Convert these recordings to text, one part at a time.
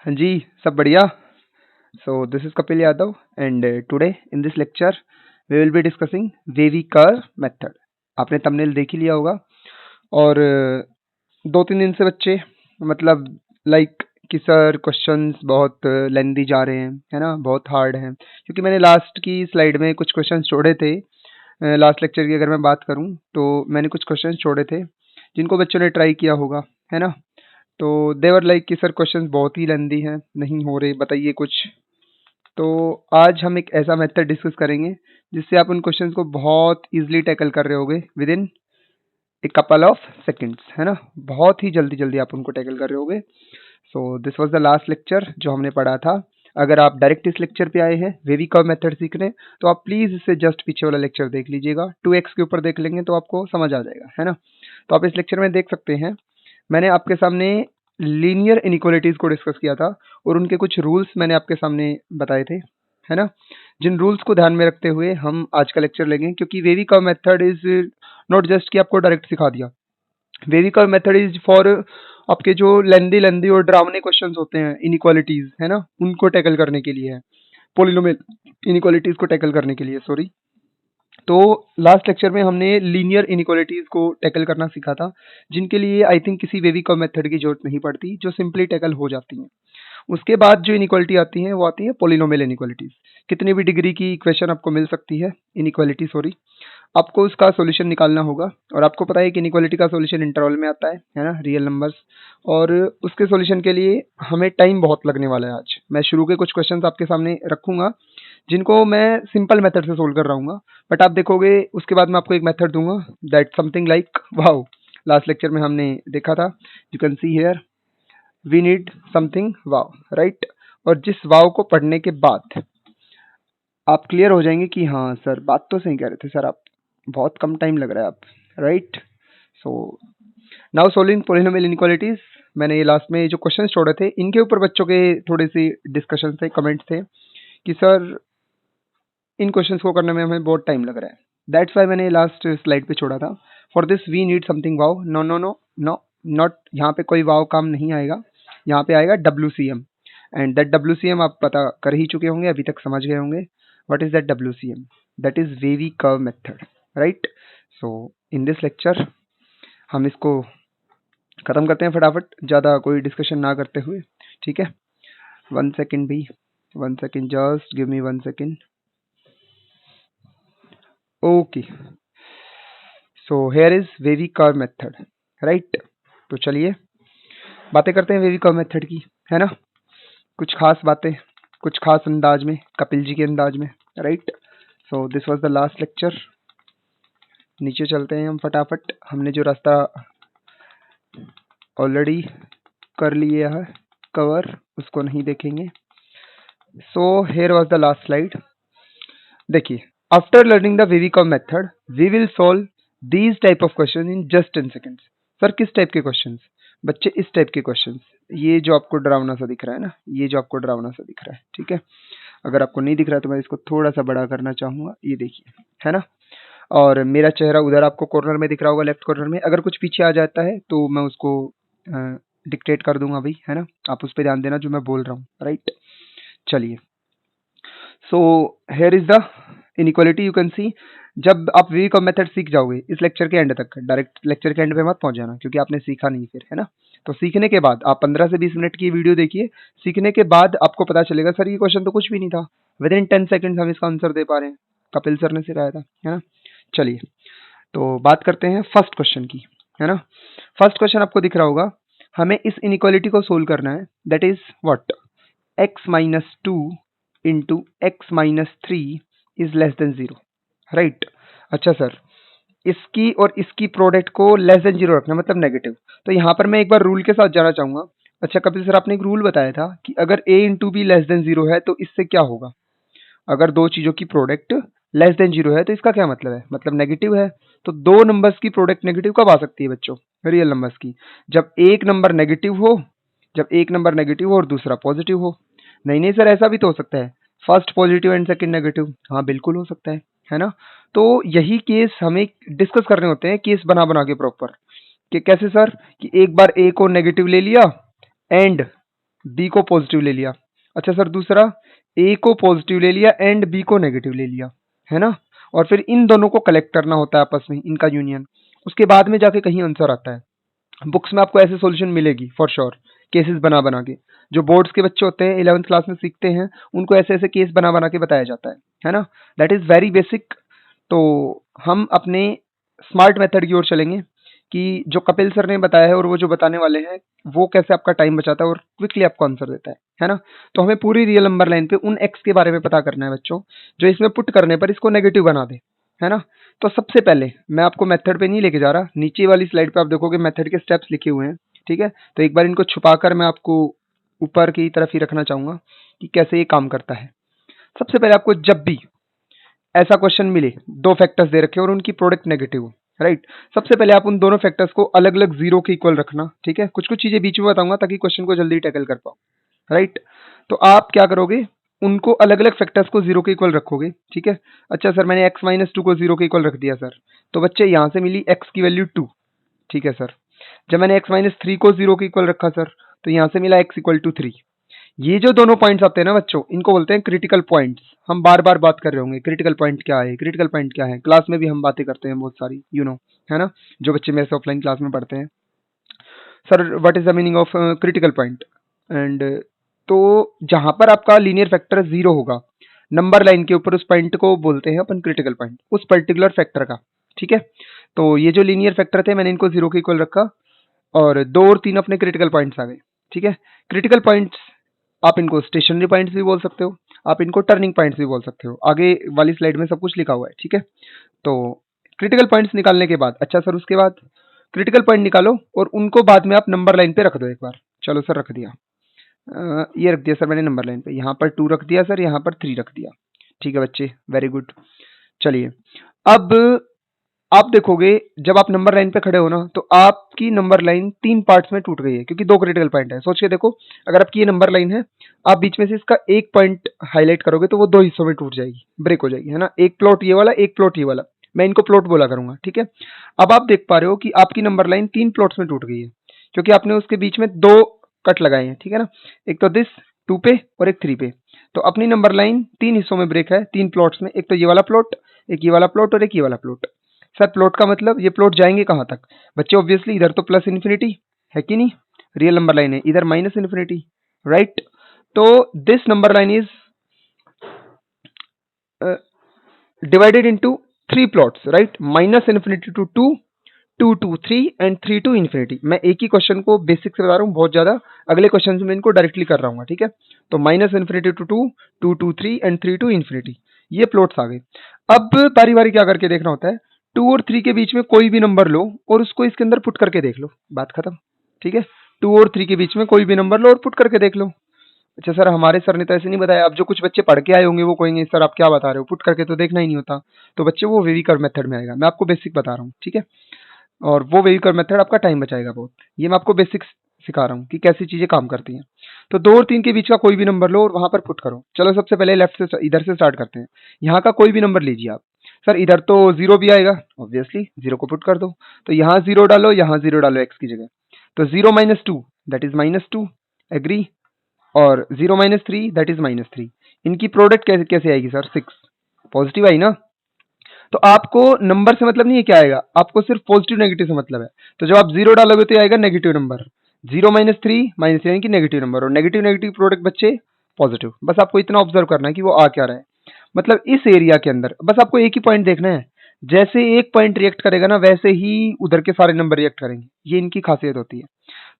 हाँ जी, सब बढ़िया। So this is Kapil Yadav, and today in this lecture we will be discussing Wavy curve method. आपने thumbnail देख ही लिया होगा और 2-3 दिन से बच्चे मतलब लाइक कि सर क्वेश्चंस बहुत लेंदी जा रहे हैं, है ना, बहुत हार्ड हैं, क्योंकि मैंने लास्ट की स्लाइड में कुछ क्वेश्चंस छोड़े थे। लास्ट लेक्चर की अगर मैं बात करूं तो मैंने कुछ क्वेश्चंस छोड़े थे जिनको बच्चों ने ट्राई किया होगा, है ना। तो देवर लाइक कि सर क्वेश्चंस बहुत ही लेंदी हैं, नहीं हो रहे, बताइए कुछ। तो आज हम एक ऐसा मेथड डिस्कस करेंगे जिससे आप उन क्वेश्चंस को बहुत इजीली टैकल कर रहे होगे with in a couple of seconds, है ना। बहुत ही जल्दी जल्दी आप उनको टैकल कर रहे होगे। So this was the last lecture जो हमने पढ़ा था। अगर आप डायरेक्ट इस लेक्चर पे आए हैं वेवी कर्व मेथड सीखने, तो आप प्लीज इससे जस्ट पीछे वाला लेक्चर देख लीजिएगा। 2x के ऊपर देख लेंगे तो आपको समझ आ जाएगा, है ना। तो आप इस लेक्चर में देख सकते हैं मैंने आपके सामने लीनियर इनइक्वालिटीज को डिस्कस किया था और उनके कुछ रूल्स मैंने आपके सामने बताए थे, है ना। जिन रूल्स को ध्यान में रखते हुए हम आज का लेक्चर लेंगे, क्योंकि wavy curve method is not just कि आपको डायरेक्ट सिखा दिया। Wavy curve method is for आपके जो लेंदी लेंदी और डरावने क्वेश्चंस होते हैं, इनइक्वालिटीज, है ना, उनको टैकल करने के लिए है। पोलिनोमियल इनइक्वालिटीज को टैकल करने के लिए, सॉरी। तो लास्ट लेक्चर में हमने लीनियर इनइक्वालिटीज को टैकल करना सीखा था, जिनके लिए आई थिंक किसी वेवी कर्व मेथड की जरूरत नहीं पड़ती, जो सिंपली टैकल हो जाती हैं। उसके बाद जो इनइक्वालिटी आती है वो आती है पोलिनोमियल इनइक्वालिटीज। कितनी भी डिग्री की इक्वेशन आपको मिल सकती है, इनइक्वालिटी सॉरी, आपको उसका सॉल्यूशन निकालना होगा। और आपको पता है कि इनइक्वालिटी का सॉल्यूशन इंटरवल में आता है ना, रियल नंबर्स। और उसके सॉल्यूशन के लिए हमें टाइम बहुत लगने वाला है। आज मैं शुरू के कुछ क्वेश्चंस आपके सामने रखूंगा जिनको मैं सिंपल मेथड से सोल्व कर रहा हूँ, बट आप देखोगे उसके बाद मैं आपको एक मेथड दूंगा that something like wow. Last lecture में हमने देखा था, you can see here, we need something wow, right. और जिस वाओ को पढ़ने के बाद आप क्लियर हो जाएंगे कि हाँ सर बात तो सही कह रहे थे सर आप, बहुत कम टाइम लग रहा है आप, right. So now solving polynomial inequalities. मैंने ये लास्ट में जो क्वेश्चन छोड़े थे इनके ऊपर बच्चों के थोड़ी सी डिस्कशन थे, कमेंट्स थे कि सर इन क्वेश्चंस को करने में हमें बहुत टाइम लग रहा है। दैट्स वाई मैंने लास्ट स्लाइड पे छोड़ा था। For this we need something wow. No no no no, not, यहाँ पे कोई वाओ काम नहीं आएगा, यहाँ पे आएगा WCM। एंड दैट WCM आप पता कर ही चुके होंगे, अभी तक समझ गए होंगे। What is that WCM? That is wavy curve method, right. So in this lecture हम इसको खत्म करते हैं फटाफट, ज़्यादा कोई डिस्कशन ना करते हुए, ठीक है। 1 सेकेंड भी, 1 second, just give me 1 second. Okay, so here is wavy curve method, right. तो चलिए बातें करते हैं वेवी कर्व मेथड की, है ना। कुछ खास बातें, कुछ खास अंदाज में, कपिल जी के अंदाज में, right. So this was the last lecture. नीचे चलते हैं हम फटाफट, हमने जो रास्ता ऑलरेडी कर लिया है कवर, उसको नहीं देखेंगे। So here was the last slide. देखिए, after learning the wavy curve method we will solve these type of question in just 10 seconds. Sir किस टाइप के क्वेश्चंस? बच्चे इस टाइप के क्वेश्चंस, ये जो आपको डरावना सा दिख रहा है ना, ये जो आपको डरावना सा दिख रहा है, ठीक है। अगर आपको नहीं दिख रहा है तो मैं इसको थोड़ा सा बड़ा करना चाहूंगा, ये देखिए, है ना। और मेरा चेहरा उधर आपको कॉर्नर में दिख रहा होगा, लेफ्ट कॉर्नर में। अगर कुछ पीछे आ जाता है तो मैं उसको डिक्टेट कर दूंगा भाई, है ना। आप उस पर ध्यान देना जो मैं बोल रहा हूँ, राइट। चलिए, so here is the inequality, you can सी। जब आप वी का मेथड सीख जाओगे इस लेक्चर के एंड तक, डायरेक्ट लेक्चर के एंड पे मत पहुंच जाना क्योंकि आपने सीखा नहीं फिर, है ना। तो सीखने के बाद आप 15 से 20 मिनट की वीडियो देखिए, सीखने के बाद आपको पता चलेगा सर ये क्वेश्चन तो कुछ भी नहीं था, विद इन 10 सेकेंड्स हम इसका आंसर दे पा रहे हैं, कपिल सर ने सिखाया था, है ना। चलिए, तो बात करते हैं फर्स्ट क्वेश्चन की, है ना। फर्स्ट क्वेश्चन आपको दिख रहा होगा, हमें इस इनइक्वालिटी को सोल्व करना है, that is what, x-2 into x-3 is less then 0, right. अच्छा सर, इसकी और इसकी प्रोडक्ट को लेस देन 0 रखना मतलब नेगेटिव। तो यहाँ पर मैं एक बार रूल के साथ जाना चाहूंगा। अच्छा कपिल सर, आपने एक रूल बताया था कि अगर a into be less than 0 है तो इससे क्या होगा? अगर दो चीजों की प्रोडक्ट लेस देन 0 है तो इसका क्या मतलब है? मतलब नेगेटिव है। तो दो नंबर्स की प्रोडक्ट नेगेटिव कब आ सकती है बच्चों? रियल नंबर्स की, जब एक नंबर नेगेटिव हो, जब एक नंबर नेगेटिव हो और दूसरा पॉजिटिव हो। नहीं नहीं सर, ऐसा भी तो हो सकता है, first positive and second negative. हाँ बिल्कुल हो सकता है ना। तो यही केस हमें डिस्कस करने होते हैं, केस बना बना के प्रॉपर, कि कैसे सर, कि एक बार ए को नेगेटिव ले लिया एंड बी को पॉजिटिव ले लिया। अच्छा सर दूसरा, ए को पॉजिटिव ले लिया एंड बी को नेगेटिव ले लिया, है ना। और फिर इन दोनों को कलेक्ट करना होता है आपस में, इनका यूनियन। उसके बाद में जाके कहीं आंसर आता है। बुक्स में आपको ऐसे सॉल्यूशन मिलेगी फॉर श्योर, केसेस बना बना के। जो बोर्ड्स के बच्चे होते हैं 11th क्लास में सीखते हैं, उनको ऐसे ऐसे केस बना बना के बताया जाता है ना। That is very basic. तो हम अपने स्मार्ट मेथड की ओर चलेंगे कि जो कपिल सर ने बताया है और वो जो बताने वाले हैं वो कैसे आपका टाइम बचाता है और क्विकली आपको आंसर देता है ना। तो हमें पूरी रियल नंबर लाइन पे उन एक्स के बारे में पता करना है बच्चों, जो इसमें पुट करने पर इसको नेगेटिव बना दे, है ना। तो सबसे पहले मैं आपको मेथड पे नहीं लेके जा रहा, नीचे वाली स्लाइड पे आप देखोगे मेथड के स्टेप्स लिखे हुए हैं, ठीक है। तो एक बार इनको छुपाकर मैं आपको ऊपर की तरफ ही रखना चाहूंगा कि कैसे ये काम करता है। सबसे पहले आपको जब भी ऐसा क्वेश्चन मिले, दो फैक्टर्स दे रखे हो और उनकी प्रोडक्ट नेगेटिव हो, राइट, सबसे पहले आप उन दोनों फैक्टर्स को अलग अलग जीरो के इक्वल रखना, ठीक है। कुछ कुछ चीजें बीच में बताऊंगा ताकि क्वेश्चन को जल्दी टैकल कर पाओ, राइट। तो आप क्या करोगे, उनको अलग अलग फैक्टर्स को जीरो के इक्वल रखोगे, ठीक है। अच्छा सर मैंने x माइनस टू को जीरो के इक्वल रख दिया सर, तो बच्चे यहाँ से मिली x की वैल्यू 2, ठीक है सर। जब मैंने x माइनस थ्री को जीरो के इक्वल रखा सर, तो यहाँ से मिला x इक्वल टू 3। ये जो दोनों पॉइंट्स आते हैं ना बच्चों, इनको बोलते हैं क्रिटिकल पॉइंट्स। हम बार बार बात कर रहे होंगे क्रिटिकल पॉइंट क्या है, क्रिटिकल पॉइंट क्या है, क्लास में भी हम बातें करते हैं बहुत सारी, है ना। जो बच्चे मेरे से ऑफलाइन क्लास में पढ़ते हैं, sir what is the meaning of critical point. And तो जहां पर आपका लीनियर फैक्टर जीरो होगा नंबर लाइन के ऊपर, उस पॉइंट को बोलते हैं अपन क्रिटिकल पॉइंट, उस पर्टिकुलर फैक्टर का, ठीक है। तो ये जो लीनियर फैक्टर थे मैंने इनको जीरो के इक्वल रखा और दो और तीन अपने क्रिटिकल पॉइंट्स आ गए, ठीक है। क्रिटिकल पॉइंट्स आप इनको स्टेशनरी पॉइंट्स भी बोल सकते हो, आप इनको टर्निंग पॉइंट्स भी बोल सकते हो, आगे वाली स्लाइड में सब कुछ लिखा हुआ है, ठीक है। तो क्रिटिकल पॉइंट्स निकालने के बाद, अच्छा सर उसके बाद क्रिटिकल पॉइंट निकालो और उनको बाद में आप नंबर लाइन पे रख दो एक बार। चलो सर रख दिया, ये रख दिया सर मैंने नंबर लाइन पे, यहाँ पर 2 रख दिया सर, यहाँ पर 3 रख दिया, ठीक है बच्चे, वेरी गुड। चलिए अब आप देखोगे जब आप नंबर लाइन पे खड़े हो ना, तो आपकी नंबर लाइन 3 पार्ट्स में टूट गई है क्योंकि 2 क्रिटिकल पॉइंट है। सोच के देखो, अगर आपकी ये नंबर लाइन है, आप बीच में से इसका एक पॉइंट हाईलाइट करोगे तो वो 2 हिस्सों में टूट जाएगी, ब्रेक हो जाएगी, है ना। एक प्लॉट ये वाला, एक प्लॉट ये वाला, मैं इनको प्लॉट बोला करूंगा, ठीक है। अब आप देख पा रहे हो कि आपकी नंबर लाइन 3 प्लॉट्स में टूट गई है क्योंकि आपने उसके बीच में 2 कट लगाए हैं, ठीक है ना। एक तो दिस 2 पे और एक 3 पे। तो अपनी नंबर लाइन 3 हिस्सों में ब्रेक है, 3 प्लॉट्स में, एक तो ये वाला प्लॉट, एक ये वाला प्लॉट और एक ये वाला प्लॉट। सर प्लॉट का मतलब ये प्लॉट जाएंगे कहाँ तक बच्चे, ऑब्वियसली इधर तो प्लस इन्फिनिटी है कि नहीं, रियल नंबर लाइन है, इधर माइनस इन्फिनिटी, राइट। तो this number line is divided into 3 plots, right, minus infinity to 2, 2 to 3 and 3 to infinity. मैं एक ही क्वेश्चन को बेसिक से बता रहा हूँ, बहुत ज्यादा अगले क्वेश्चन में इनको डायरेक्टली कर रहा हूँ, ठीक है। तो minus infinity to 2, 2 to 3 and 3 to infinity, ये प्लॉट्स आ गए। अब बारी बारी क्या करके देखना होता है, 2 और 3 के बीच में कोई भी नंबर लो और उसको इसके अंदर पुट करके देख लो, बात खत्म, ठीक है। 2 और 3 के बीच में कोई भी नंबर लो और पुट करके देख लो। अच्छा सर हमारे सर ने तो ऐसे नहीं बताया, अब जो कुछ बच्चे पढ़ के आए होंगे वो कहेंगे सर आप क्या बता रहे हो, पुट करके तो देखना ही नहीं होता। तो बच्चे वो वेवी कर्व मेथड में आएगा, मैं आपको बेसिक बता रहा हूँ, ठीक है। और वो वेवी कर्व मेथड आपका टाइम बचाएगा बहुत। ये मैं आपको बेसिक्स सिखा रहा हूँ कि कैसी चीजें काम करती हैं। तो 2 और 3 के बीच का कोई भी नंबर लो और वहां पर पुट करो। चलो सबसे पहले लेफ्ट से, इधर से स्टार्ट करते हैं। यहाँ का कोई भी नंबर लीजिए आप। सर इधर तो 0 भी आएगा, ऑब्वियसली 0 को पुट कर दो। तो यहाँ 0 डालो, यहाँ 0 डालो एक्स की जगह। तो 0 minus 2 that is minus 2, agree. और 0 माइनस 3 दैट इज माइनस 3। इनकी प्रोडक्ट कैसे कैसे आएगी सर, 6, पॉजिटिव आई ना। तो आपको नंबर से मतलब नहीं है क्या आएगा, आपको सिर्फ पॉजिटिव नेगेटिव से मतलब है। तो जब आप 0 डालोगे तो ये आएगा नेगेटिव नंबर, 0 माइनस 3 माइनस 3 यानी कि नेगेटिव नंबर, और नेगेटिव नेगेटिव प्रोडक्ट बच्चे पॉजिटिव। बस आपको इतना ऑब्जर्व करना है कि वो आ क्या रहा है। मतलब इस एरिया के अंदर बस आपको एक ही पॉइंट देखना है, जैसे एक पॉइंट रिएक्ट करेगा ना वैसे ही उधर के सारे नंबर रिएक्ट करेंगे, ये इनकी खासियत होती है।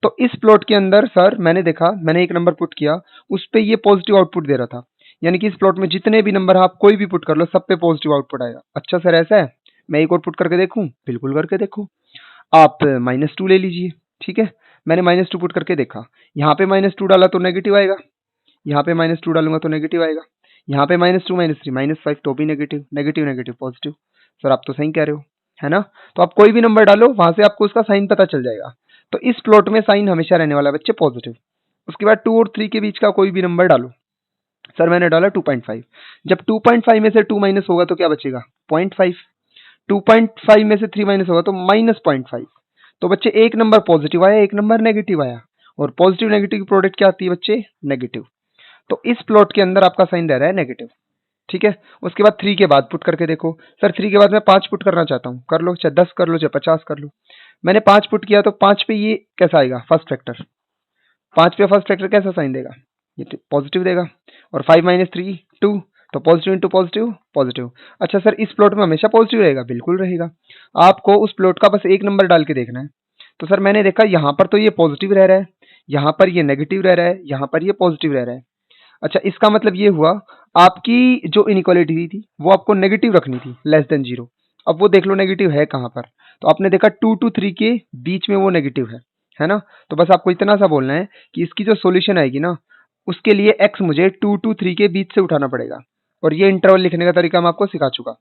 तो इस प्लॉट के अंदर सर मैंने देखा, मैंने एक नंबर पुट किया, उस पे ये पॉजिटिव आउटपुट दे रहा था, यानी कि इस प्लॉट में जितने भी नंबर आप कोई भी पुट कर लो सब पे पॉजिटिव आउटपुट आएगा। अच्छा सर ऐसा है, मैं एक और पुट करके देखूं, बिल्कुल करके देखो। आप -2 ले लीजिए, ठीक है। मैंने -2 पुट करके देखा, यहाँ पे -2 डाला तो नेगेटिव आएगा, यहाँ पे -2 डालूंगा तो नेगेटिव आएगा, यहाँ पे -2 -3 -5 तो भी negative, negative negative positive. Sir आप तो सही कह रहे हो, है ना। तो आप कोई भी नंबर डालो वहां से आपको उसका साइन पता चल जाएगा। तो इस प्लॉट में साइन हमेशा रहने वाला है बच्चे पॉजिटिव। उसके बाद 2 और 3 के बीच का कोई भी नंबर डालो। सर मैंने डाला 2.5, जब 2.5 में से 2 माइनस होगा तो क्या बचेगा, 0.5। 2.5 में से 3 माइनस होगा तो -0.5। तो बच्चे एक नंबर पॉजिटिव आया, एक नंबर नेगेटिव आया, और पॉजिटिव नेगेटिव की प्रोडक्ट क्या आती है बच्चे? नेगेटिव। तो इस प्लॉट के अंदर आपका साइन रह रहा है नेगेटिव, ठीक है। उसके बाद 3 के बाद पुट करके देखो। सर 3 के बाद मैं 5 पुट करना चाहता हूँ, कर लो, चाहे 10 कर लो, चाहे 50 कर लो। मैंने 5 पुट किया तो 5 पे ये कैसा आएगा? First factor. 5 पे फर्स्ट फैक्टर कैसा साइन देगा? ये पॉजिटिव देगा। और 5 माइनस 3 2, तो पॉजिटिव इंटू पॉजिटिव पॉजिटिव। अच्छा सर इस प्लॉट में हमेशा पॉजिटिव रहेगा? बिल्कुल रहेगा। आपको उस प्लॉट का बस एक नंबर डाल के देखना है। तो सर मैंने देखा यहाँ पर तो ये पॉजिटिव रह रहा है, यहाँ पर ये नेगेटिव रह रहा है, यहाँ पर ये पॉजिटिव रह रहा है। अच्छा इसका मतलब ये हुआ आपकी जो इनइक्वालिटी थी वो आपको नेगेटिव रखनी थी, लेस देन 0। अब वो देख लो नेगेटिव है कहाँ पर। तो आपने देखा 2 to 3 के बीच में वो नेगेटिव है ना। तो बस आपको इतना सा बोलना है कि इसकी जो सॉल्यूशन आएगी ना, उसके लिए x मुझे 2 to 3 के बीच से उठाना पड़ेगा। और ये इंटरवल लिखने का तरीका मैं आपको सिखा चुका।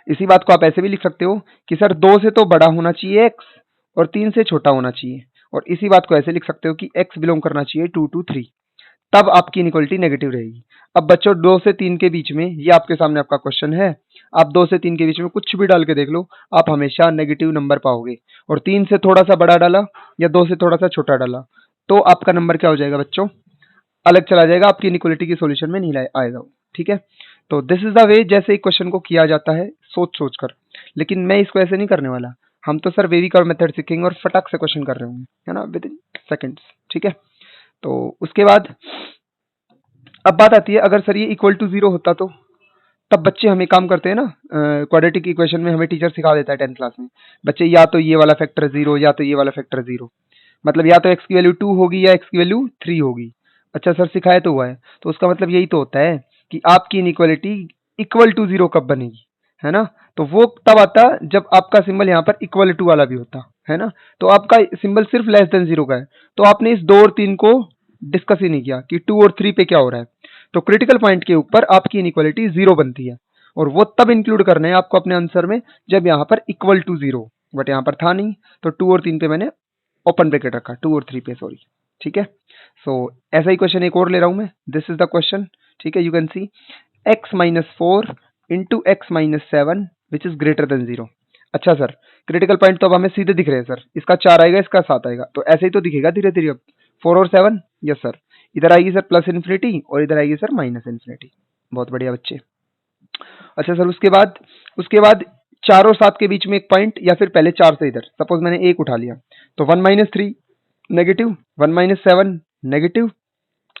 इसी बात को आप ऐसे भी लिख सकते हो कि सर 2 से तो बड़ा होना चाहिए x और 3 से छोटा होना चाहिए। और इसी बात को ऐसे लिख सकते हो कि x बिलोंग करना चाहिए 2 to 3, तब आपकी इनइक्वालिटी नेगेटिव रहेगी। अब बच्चों 2 से 3 के बीच में, ये आपके सामने आपका क्वेश्चन है, आप 2 से 3 के बीच में कुछ भी डाल के देख लो, आप हमेशा नेगेटिव नंबर पाओगे। और 3 से थोड़ा सा बड़ा डाला या 2 से थोड़ा सा छोटा डाला तो आपका नंबर क्या हो जाएगा बच्चों? अलग चला जाएगा, आपकी इनइक्वालिटी की सॉल्यूशन में नहीं आएगा वो, ठीक है। तो दिस इज द वे जैसे एक क्वेश्चन को किया जाता है सोच सोच कर। लेकिन मैं इसको ऐसे नहीं करने वाला। हम तो सर वेवी कर्व मेथड सीखेंगे और फटाक से क्वेश्चन कर रहे होंगे, है ना, विद इन सेकेंड्स, ठीक है। तो उसके बाद अब बात आती है, अगर सर ये इक्वल टू 0 होता तो तब बच्चे हम एक काम करते हैं ना, क्वाड्रेटिक इक्वेशन में हमें टीचर सिखा देता है 10th क्लास में, बच्चे या तो ये वाला फैक्टर 0 या तो ये वाला फैक्टर 0, मतलब या तो x की वैल्यू 2 होगी या x की वैल्यू 3 होगी। अच्छा सर सिखाया तो हुआ है, तो उसका मतलब यही तो होता है कि आपकी इनइक्वालिटी इक्वल टू 0 कब बनेगी, है ना। तो वो तब आता जब आपका सिंबल यहाँ पर इक्वल टू वाला भी होता है ना। तो आपका सिंबल सिर्फ लेस देन 0 का है, तो आपने इस 2 और 3 को डिस्कस ही नहीं किया कि 2 और 3 पे क्या हो रहा है। तो क्रिटिकल पॉइंट के ऊपर आपकी इनइक्वालिटी 0 बनती है, और वो तब इंक्लूड करना है आपको अपने आंसर में जब यहाँ पर इक्वल टू 0, बट यहाँ पर था नहीं, तो 2 और 3 पे मैंने ओपन ब्रैकेट रखा, 2 और 3 पे, सॉरी, ठीक है। सो ऐसा ही क्वेश्चन एक और ले रहा हूं मैं, दिस इज द क्वेश्चन, ठीक है। You can C x minus 4 into x minus 7 which is greater then 0। अच्छा सर क्रिटिकल पॉइंट तो अब हमें सीधे दिख रहे हैं सर, इसका 4 आएगा, इसका 7 आएगा, तो ऐसे ही तो दिखेगा धीरे धीरे। अब 4 और 7, यस सर, इधर आएगी सर प्लस इन्फिनिटी और इधर आएगी सर माइनस इन्फिनिटी। बहुत बढ़िया बच्चे। अच्छा सर उसके बाद 4 और 7 के बीच में एक पॉइंट, या फिर पहले 4 से इधर, सपोज मैंने 1 उठा लिया, तो 1 minus 3 negative, 1 minus 7 negative,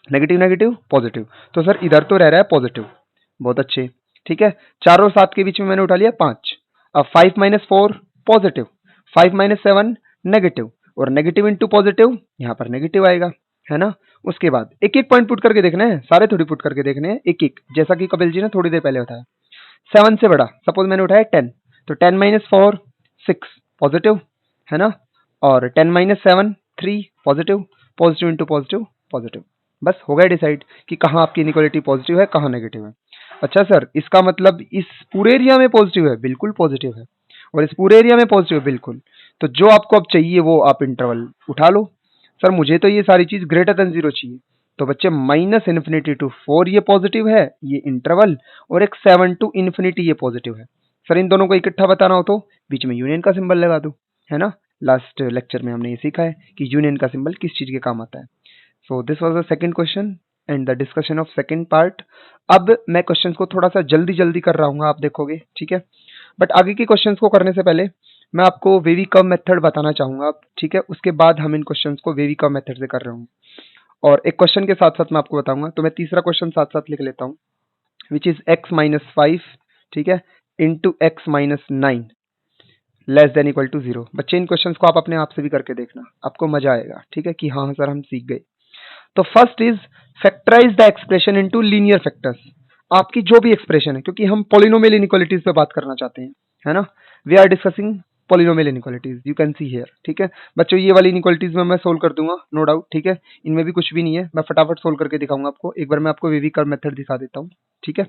negative negative positive, तो सर इधर तो रह रहा है पॉजिटिव। बहुत अच्छे, ठीक है। 4 और 7 के बीच में मैंने उठा लिया 5। अब 5 माइनस 4 पॉजिटिव, 5 माइनस 7 नेगेटिव, और नेगेटिव इंटू पॉजिटिव यहाँ पर नेगेटिव आएगा, है ना। उसके बाद एक एक पॉइंट पुट करके देखना है, सारे थोड़ी पुट करके देखने हैं, एक एक, जैसा कि कपिल जी ने थोड़ी देर पहले बताया। 7 से बड़ा, सपोज मैंने उठाया 10, तो 10 माइनस 4 6 पॉजिटिव, है ना। और 10 minus 7 3 positive, positive into positive positive. बस हो गया डिसाइड कि कहाँ आपकी इनइक्वालिटी पॉजिटिव है, कहाँ नेगेटिव है। अच्छा सर इसका मतलब इस पूरे एरिया में पॉजिटिव है? बिल्कुल पॉजिटिव है। और इस पूरे एरिया में पॉजिटिव है, बिल्कुल। तो जो आपको अब चाहिए वो आप इंटरवल उठा लो। सर मुझे तो ये सारी चीज ग्रेटर देन 0 चाहिए, तो बच्चे माइनस इन्फिनिटी टू 4 ये पॉजिटिव है, ये इंटरवल, और एक 7 टू इन्फिनिटी ये पॉजिटिव है। सर इन दोनों को इकट्ठा बताना हो तो बीच में यूनियन का सिंबल लगा दो, है ना। लास्ट लेक्चर में हमने ये सीखा है कि यूनियन का सिंबल किस चीज के काम आता है। So this was the second question and the discussion of second part. अब मैं क्वेश्चंस को थोड़ा सा जल्दी जल्दी कर रहा हूँ, आप देखोगे, ठीक है। बट आगे के क्वेश्चंस को करने से पहले मैं आपको वेवी कर्व मेथड बताना चाहूंगा, ठीक है। उसके बाद हम इन क्वेश्चंस को वेवी कर्व मेथड से कर रहे होंगे, और एक क्वेश्चन के साथ साथ मैं आपको बताऊंगा। तो मैं तीसरा क्वेश्चन साथ साथ लिख लेता हूँ, विच इज x माइनस 5, ठीक है, into x minus 9 less than equal to 0। बच्चे इन क्वेश्चंस को आप अपने आप से भी करके देखना, आपको मजा आएगा, ठीक है, कि हाँ सर हम सीख गए। तो first is factorize the expression into linear factors. आपकी जो भी एक्सप्रेशन है, क्योंकि हम पॉलिनोमियल इनइक्वालिटीज पे बात करना चाहते हैं, है ना। We are discussing polynomial inequalities, you can see here, ठीक है। बच्चों ये वाली इनइक्वालिटीज में मैं सोल्व कर दूंगा, नो डाउट, ठीक है। इनमें भी कुछ भी नहीं है, मैं फटाफट सोल्व करके दिखाऊंगा आपको। एक बार मैं आपको वेवी कर्व मेथड दिखा देता हूँ, ठीक है।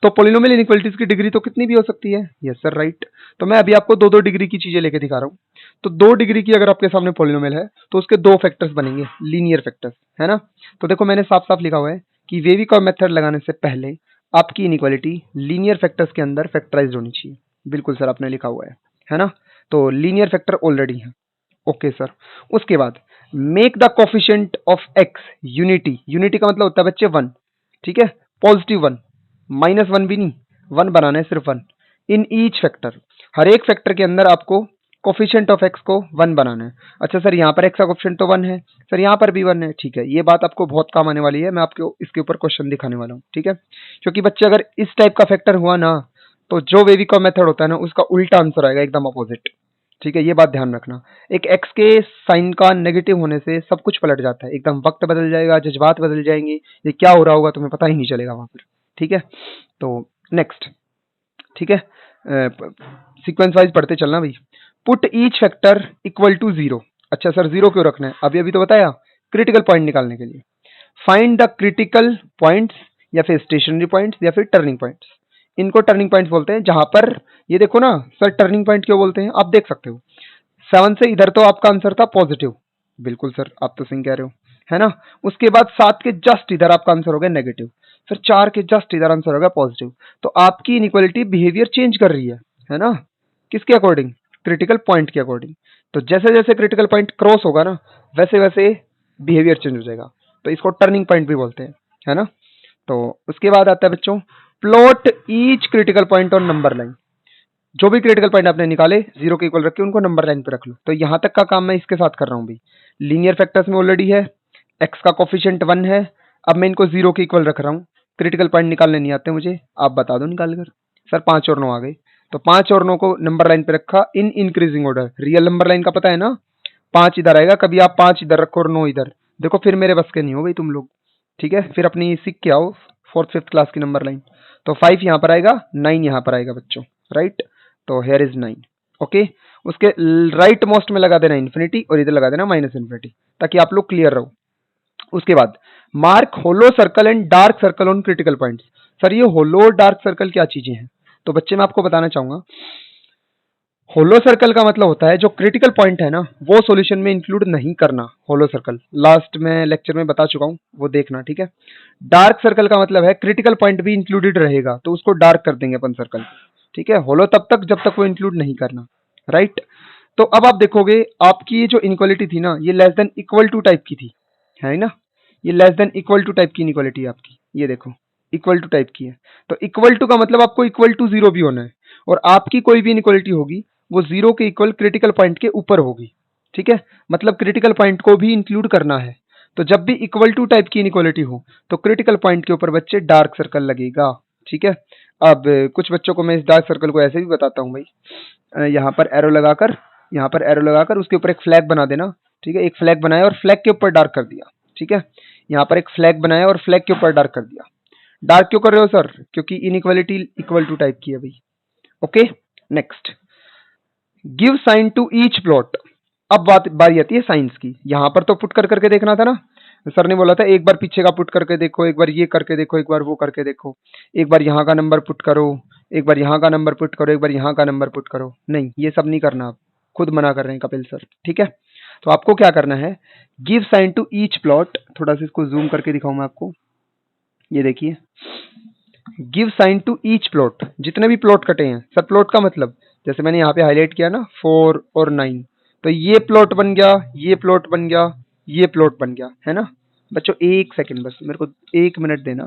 तो पॉलिनोमियल इनइक्वालिटीज की डिग्री तो कितनी भी हो सकती है, यस सर, राइट। तो मैं अभी आपको 2-2 डिग्री की चीजें लेके दिखा रहा हूँ। तो 2 डिग्री की अगर आपके सामने पॉलिनोमियल है तो उसके 2 फैक्टर्स बनेंगे, लीनियर फैक्टर्स, है ना। तो देखो मैंने साफ साफ लिखा हुआ है कि वेवी कर्व मेथड लगाने से पहले आपकी इनइक्वालिटी लीनियर फैक्टर्स के अंदर फैक्टराइज्ड होनी चाहिए। बिल्कुल सर, आपने लिखा हुआ है ना। तो लीनियर फैक्टर ऑलरेडी है, ओके सर। उसके बाद make the coefficient of x unity, unity का मतलब होता है बच्चे 1, ठीक है, पॉजिटिव 1, -1 भी नहीं, 1 बनाना है, सिर्फ 1 इन ईच फैक्टर, हर एक फैक्टर के अंदर आपको कोफिशिएंट ऑफ एक्स को 1 बनाना है। अच्छा सर यहाँ पर एक्स का कोफिशिएंट तो 1 है, सर यहाँ पर भी 1 है, ठीक है, ये बात आपको बहुत काम आने वाली है, मैं आपको इसके ऊपर क्वेश्चन दिखाने वाला हूँ, ठीक है, क्योंकि बच्चे अगर इस टाइप का फैक्टर हुआ ना तो जो वेविका मेथड होता है ना उसका उल्टा आंसर आएगा, एकदम अपोजिट, ठीक है, ये बात ध्यान रखना। एक एक्स के साइन का नेगेटिव होने से सब कुछ पलट जाता है, एकदम वक्त बदल जाएगा, जज्बात बदल जाएंगे, ये क्या हो रहा होगा तुम्हें पता ही नहीं चलेगा वहां पर, ठीक है। तो नेक्स्ट, ठीक है, सीक्वेंस वाइज पढ़ते चलना भाई। Put each factor equal to 0। अच्छा सर 0 क्यों रखना है, अभी अभी तो बताया, क्रिटिकल पॉइंट निकालने के लिए। फाइंड द क्रिटिकल पॉइंट्स, या फिर स्टेशनरी पॉइंट्स, या फिर टर्निंग पॉइंट्स, इनको टर्निंग पॉइंट्स बोलते हैं, जहां पर ये देखो ना सर टर्निंग पॉइंट क्यों बोलते हैं, आप देख सकते हो 7 से इधर तो आपका आंसर था पॉजिटिव, बिल्कुल सर आप तो सही कह रहे हो, है ना। उसके बाद 7 के जस्ट इधर आपका आंसर हो गया नेगेटिव, फिर 4 के जस्ट इधर आंसर हो गया पॉजिटिव, तो आपकी इनइक्वालिटी बिहेवियर चेंज कर रही है ना, किसके अकॉर्डिंग, क्रिटिकल पॉइंट के अकॉर्डिंग। तो जैसे जैसे क्रिटिकल पॉइंट क्रॉस होगा ना वैसे वैसे बिहेवियर चेंज हो जाएगा, तो इसको टर्निंग पॉइंट भी बोलते हैं, है ना। तो उसके बाद आता है बच्चों, plot each critical point on number line, जो भी क्रिटिकल पॉइंट आपने निकाले 0 के इक्वल रख के उनको नंबर लाइन पे रख लो। तो यहां तक का काम मैं इसके साथ कर रहा हूं भाई, लीनियर फैक्टर्स में ऑलरेडी है, एक्स का कोफिशिएंट 1 है, अब मैं इनको 0 के इक्वल रख रहा हूं, क्रिटिकल पॉइंट निकालने नहीं आते मुझे, आप बता दो निकाल कर। सर 5 और 9 आ गए, तो 5 और 9 को नंबर लाइन पे रखा in increasing order, real number line का पता है ना, 5 इधर आएगा, कभी आप 5 इधर रखो और 9 इधर, देखो फिर मेरे बस के नहीं हो भाई तुम लोग, ठीक है, फिर अपनी सीख के आओ 4th 5th क्लास की नंबर लाइन। तो 5 यहाँ पर आएगा, 9 यहाँ पर आएगा बच्चों, राइट। तो हेयर इज 9, ओके। उसके राइट मोस्ट में लगा देना इन्फिनिटी और इधर लगा देना -इन्फिनिटी, ताकि आप लोग क्लियर रहो। उसके बाद mark hollow circle and dark circle on critical points. Sir ये होलो और डार्क सर्कल क्या चीजें हैं, तो बच्चे मैं आपको बताना चाहूंगा, होलो सर्कल का मतलब होता है जो क्रिटिकल पॉइंट है ना वो सॉल्यूशन में इंक्लूड नहीं करना, होलो सर्कल लास्ट में लेक्चर में बता चुका हूं, वो देखना, ठीक है। डार्क सर्कल का मतलब है क्रिटिकल पॉइंट भी इंक्लूडेड रहेगा तो उसको डार्क कर देंगे अपन सर्कल, ठीक है। होलो तब तक जब तक वो इंक्लूड नहीं करना, राइट। तो अब आप देखोगे आपकी ये जो इनक्वालिटी थी ना ये less than equal to type की थी, है ना, ये less than equal to type की इनक्वालिटी है आपकी, ये देखो इक्वल टू टाइप की है। तो इक्वल टू का मतलब आपको इक्वल टू 0 भी होना है, और आपकी कोई भी इनक्वालिटी होगी वो 0 के इक्वल क्रिटिकल पॉइंट के ऊपर होगी, ठीक है, मतलब क्रिटिकल पॉइंट को भी इंक्लूड करना है। तो जब भी इक्वल टू टाइप की इनक्वालिटी हो तो क्रिटिकल पॉइंट के ऊपर बच्चे डार्क सर्कल लगेगा, ठीक है। अब कुछ बच्चों को मैं इस डार्क सर्कल को ऐसे भी बताता हूँ भाई, यहाँ पर एरो लगाकर, यहाँ पर एरो लगाकर उसके ऊपर एक फ्लैग बना देना, ठीक है, एक फ्लैग बनाया और फ्लैग के ऊपर डार्क कर दिया, ठीक है। यहाँ पर एक फ्लैग बनाया और फ्लैग के ऊपर डार्क कर दिया। डार्क क्यों कर रहे हो सर, क्योंकि इनइक्वालिटी इक्वल टू टाइप की है भाई, okay. Next, give sign to each plot. अब बात बारी आती है साइंस की, यहां पर तो पुट कर करके देखना था ना, सर ने बोला था एक बार पीछे का पुट करके देखो, एक बार ये करके देखो, एक बार वो करके देखो, एक बार यहाँ का नंबर पुट करो, एक बार यहाँ का नंबर पुट करो, एक बार यहाँ का नंबर पुट करो, नहीं ये सब नहीं करना, आप खुद मना कर रहे हैं कपिल सर, ठीक है। तो आपको क्या करना है, give sign to each plot, थोड़ा सा इसको जूम करके दिखाऊं मैं आपको, ये देखिए, give sign to each plot, जितने भी प्लॉट कटे हैं सर, प्लॉट का मतलब जैसे मैंने यहाँ पे हाईलाइट किया ना 4 और 9, तो ये प्लॉट बन गया, ये प्लॉट बन गया, ये प्लॉट बन गया, है ना बच्चों। एक सेकंड बस मेरे को 1 मिनट देना।